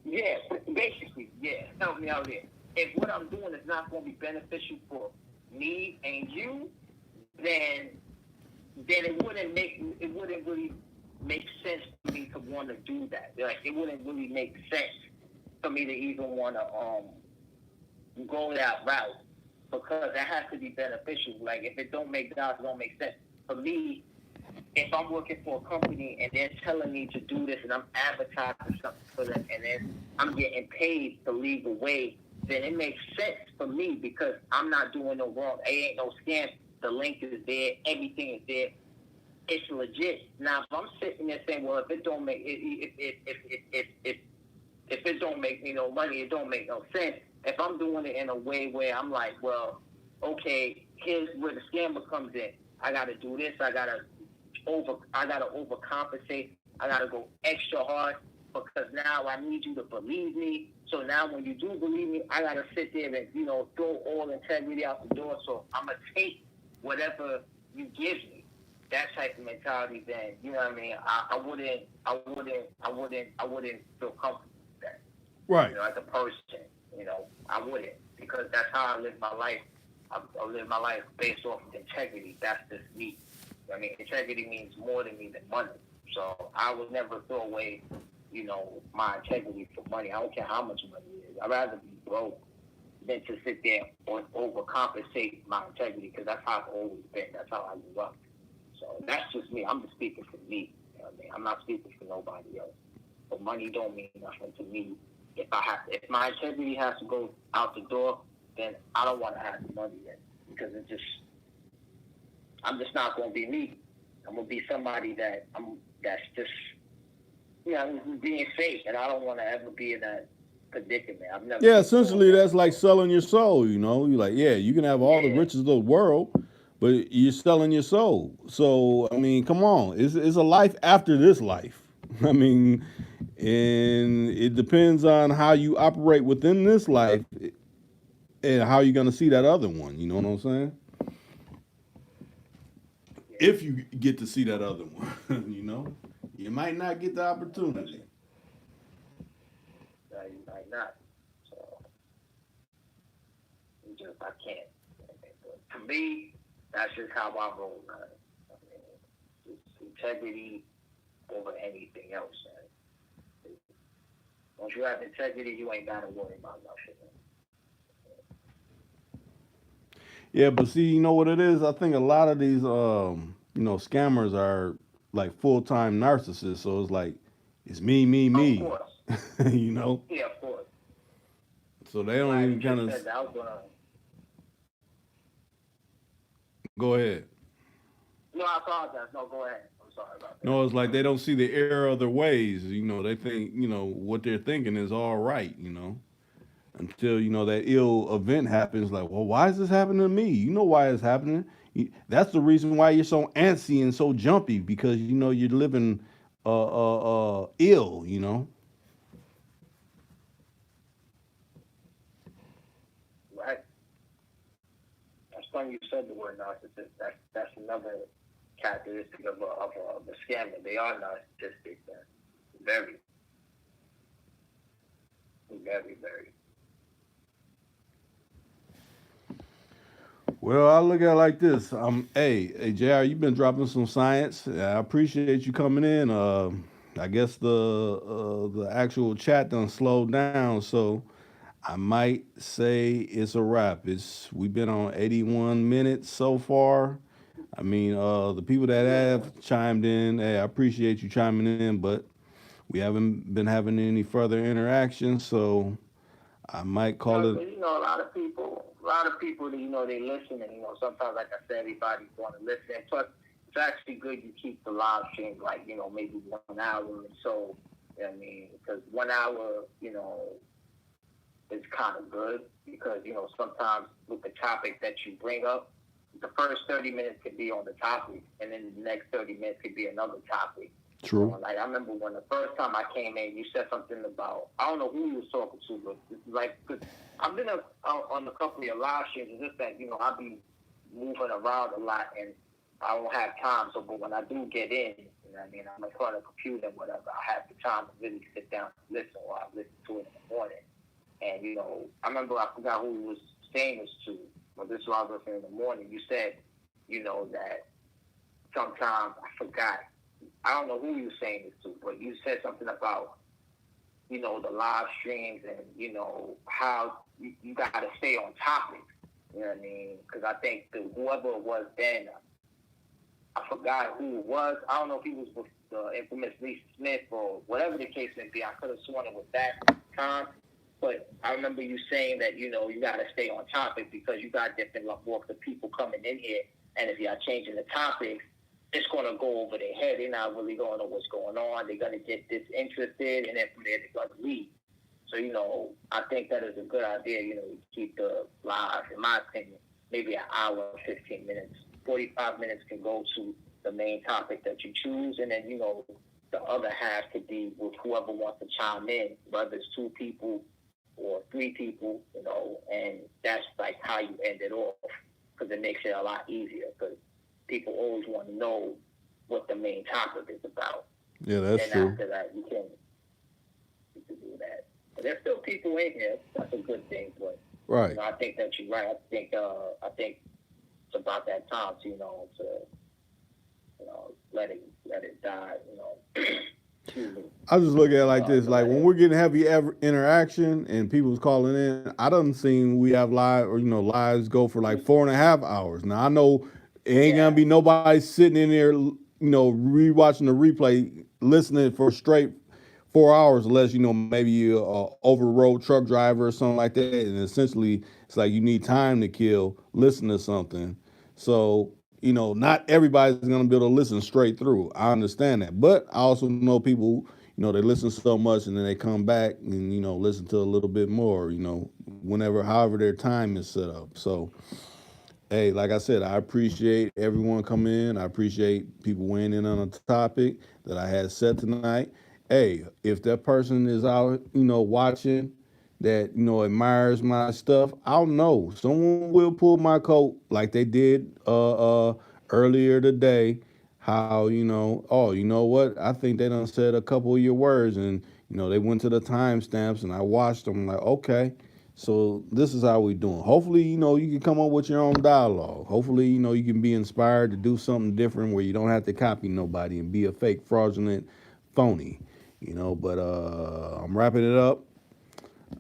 Yeah, basically, yeah. Help me out here. If what I'm doing is not going to be beneficial for me and you, then it wouldn't really make sense for me to want to do that. Like, it wouldn't really make sense for me to even want to go that route, because that has to be beneficial. Like, if it don't make dollars, it don't make sense for me. If I'm working for a company and they're telling me to do this and I'm advertising something for them and then I'm getting paid the legal way, then it makes sense for me because I'm not doing no wrong. It ain't no scam. The link is there. Everything is there. It's legit. Now, if I'm sitting there saying, well, if it don't make if it don't make me no money, it don't make no sense. If I'm doing it in a way where I'm like, well, okay, here's where the scammer comes in. I got to do this. I got to overcompensate. I gotta go extra hard because now I need you to believe me. So now when you do believe me, I gotta sit there and throw all integrity out the door. So I'm gonna take whatever you give me. That type of mentality, then you know what I mean. I wouldn't feel comfortable with that. Right. As a person, I wouldn't, because that's how I live my life. I live my life based off of integrity. That's just me. I mean, integrity means more to me than money. So I would never throw away, my integrity for money. I don't care how much money it is. I'd rather be broke than to sit there and overcompensate my integrity, because that's how I've always been. That's how I grew up. So that's just me. I'm just speaking for me. You know what I mean? I'm not speaking for nobody else. But money don't mean nothing to me. If my integrity has to go out the door, then I don't want to have the money yet, because I'm just not going to be me. I'm going to be somebody that's just, being fake, and I don't want to ever be in that predicament. I've never. Yeah, essentially, that's like selling your soul. You're like, yeah, you can have all the riches of the world, but you're selling your soul. So, I mean, come on, it's a life after this life. I mean, and it depends on how you operate within this life and how you're going to see that other one. You know what I'm saying? If you get to see that other one, you might not get the opportunity. You might not. So, just I can't. But to me, that's just how I roll, man. I mean, it's integrity over anything else, man. Once you have integrity, you ain't gotta worry about nothing. Yeah, but see, you know what it is? I think a lot of these scammers are like full-time narcissists. So it's like it's me, me, Of me. course. you know? Yeah, of course. So they don't Glad even you kind just of said that. I was gonna. go ahead. No, I apologize. No, go ahead. I'm sorry about that. No, it's like they don't see the error of their ways. They think, what they're thinking is all right, until, that ill event happens. Like, well, why is this happening to me? You know why it's happening. That's the reason why you're so antsy and so jumpy because, you're living ill. Right. That's funny you said the word narcissist. That's another characteristic of a scammer. They are narcissistic. Man. Very, very, very. Well, I look at it like this. Hey, Jr. You've been dropping some science. I appreciate you coming in. I guess the actual chat done slowed down, so I might say it's a wrap. We've been on 81 minutes so far. I mean, the people that Yeah. have chimed in, hey, I appreciate you chiming in, but we haven't been having any further interaction, so I might call No, it. because a lot of people, they listen, and sometimes, like I said, everybody's going to listen. And plus, it's actually good you keep the live stream like maybe 1 hour or so. You know what I mean, because 1 hour, is kind of good because sometimes with the topic that you bring up, the first 30 minutes could be on the topic, and then the next 30 minutes could be another topic. True. Like I remember when the first time I came in, you said something about I don't know who you was talking to, but like cause I've been on a couple of your live streams. It's just that I be moving around a lot and I don't have time. So, but when I do get in, what I mean, I'm in front of the computer and whatever. I have the time to really sit down and listen, or I listen to it in the morning. And I remember I forgot who you was saying this to, but this was listening in the morning. You said, that sometimes I forgot. I don't know who you were saying this to, but you said something about, the live streams and, how you got to stay on topic. You know what I mean? Because I think whoever it was then, I forgot who it was. I don't know if he was with the infamous Lisa Smith or whatever the case may be. I could have sworn it was that time. But I remember you saying that, you got to stay on topic because you got different walks of people coming in here. And if y'all changing the topics, it's going to go over their head. They're not really going to know what's going on. They're going to get disinterested, and then from there, they're going to leave. So, I think that is a good idea, to keep the live, in my opinion, maybe an hour, 15 minutes. 45 minutes can go to the main topic that you choose, and then, the other half could be with whoever wants to chime in, whether it's 2 people or 3 people, and that's like how you end it off because it makes it a lot easier because people always want to know what the main topic is about. Yeah, that's and true. after that, you can do that. But there's still people in here. That's a good thing. But Right. I think that you're right. I think it's about that time to let it die. Excuse me. I just look at it like this: To like let when it. we're getting heavy interaction and people's calling in, I done seen we have live or lives go for like 4.5 hours. Now I know it ain't gonna Yeah. be nobody sitting in there, rewatching the replay, listening for straight 4 hours, unless maybe you overrode truck driver or something like that. And essentially, it's like you need time to kill, listen to something. So not everybody's gonna be able to listen straight through. I understand that, but I also know people, they listen so much and then they come back and listen to a little bit more. Whenever, however their time is set up. So, hey, like I said, I appreciate everyone coming in. I appreciate people weighing in on a topic that I had set tonight. Hey, if that person is out, watching that, admires my stuff, I'll know. Someone will pull my coat like they did earlier today. How, oh, you know what? I think they done said a couple of your words and, they went to the timestamps and I watched them like, okay, So this is how we doing. Hopefully, you know, you can come up with your own dialogue. Hopefully, you know, you can be inspired to do something different where you don't have to copy nobody and be a fake, fraudulent, phony. You know, but I'm wrapping it up.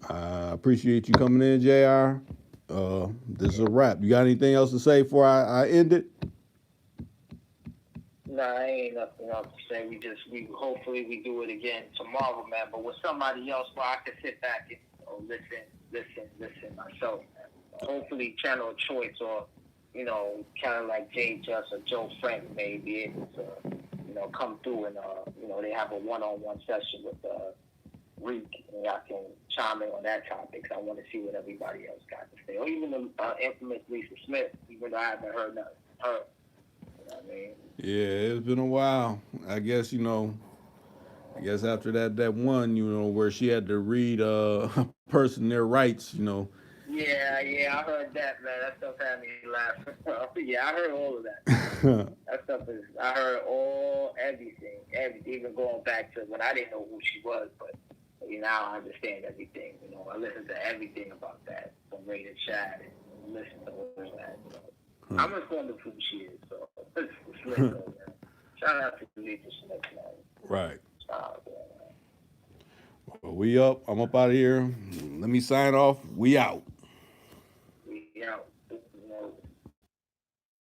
I appreciate you coming in, Jr. This is a wrap. You got anything else to say before I end it? Nah, ain't nothing else to say. We hopefully we do it again tomorrow, man. But with somebody else where I can sit back and listen myself, man. Hopefully, Channel of Choice or kind of like Jay Just or Joe Frank may be able to come through and they have a one-on-one session with Reek, and I can chime in on that topic. 'Cause I want to see what everybody else got to say, or even the infamous Lisa Smith, even though I haven't heard nothing from her. You know what I mean? Yeah, it's been a while. I guess I guess after that one, where she had to read a person their rights, Yeah, I heard that, man. That stuff had me laughing. Yeah, I heard all of that. That stuff is, I heard everything, even going back to when I didn't know who she was, but now I understand everything. I listened to everything about that from Ray to Chad and listen to all that. I'm informed of who she is, so it's lit, man. Shout out to Lisa Smith, man. Right. Shout out to her, man. Well, we up. I'm up out of here. Let me sign off. We out.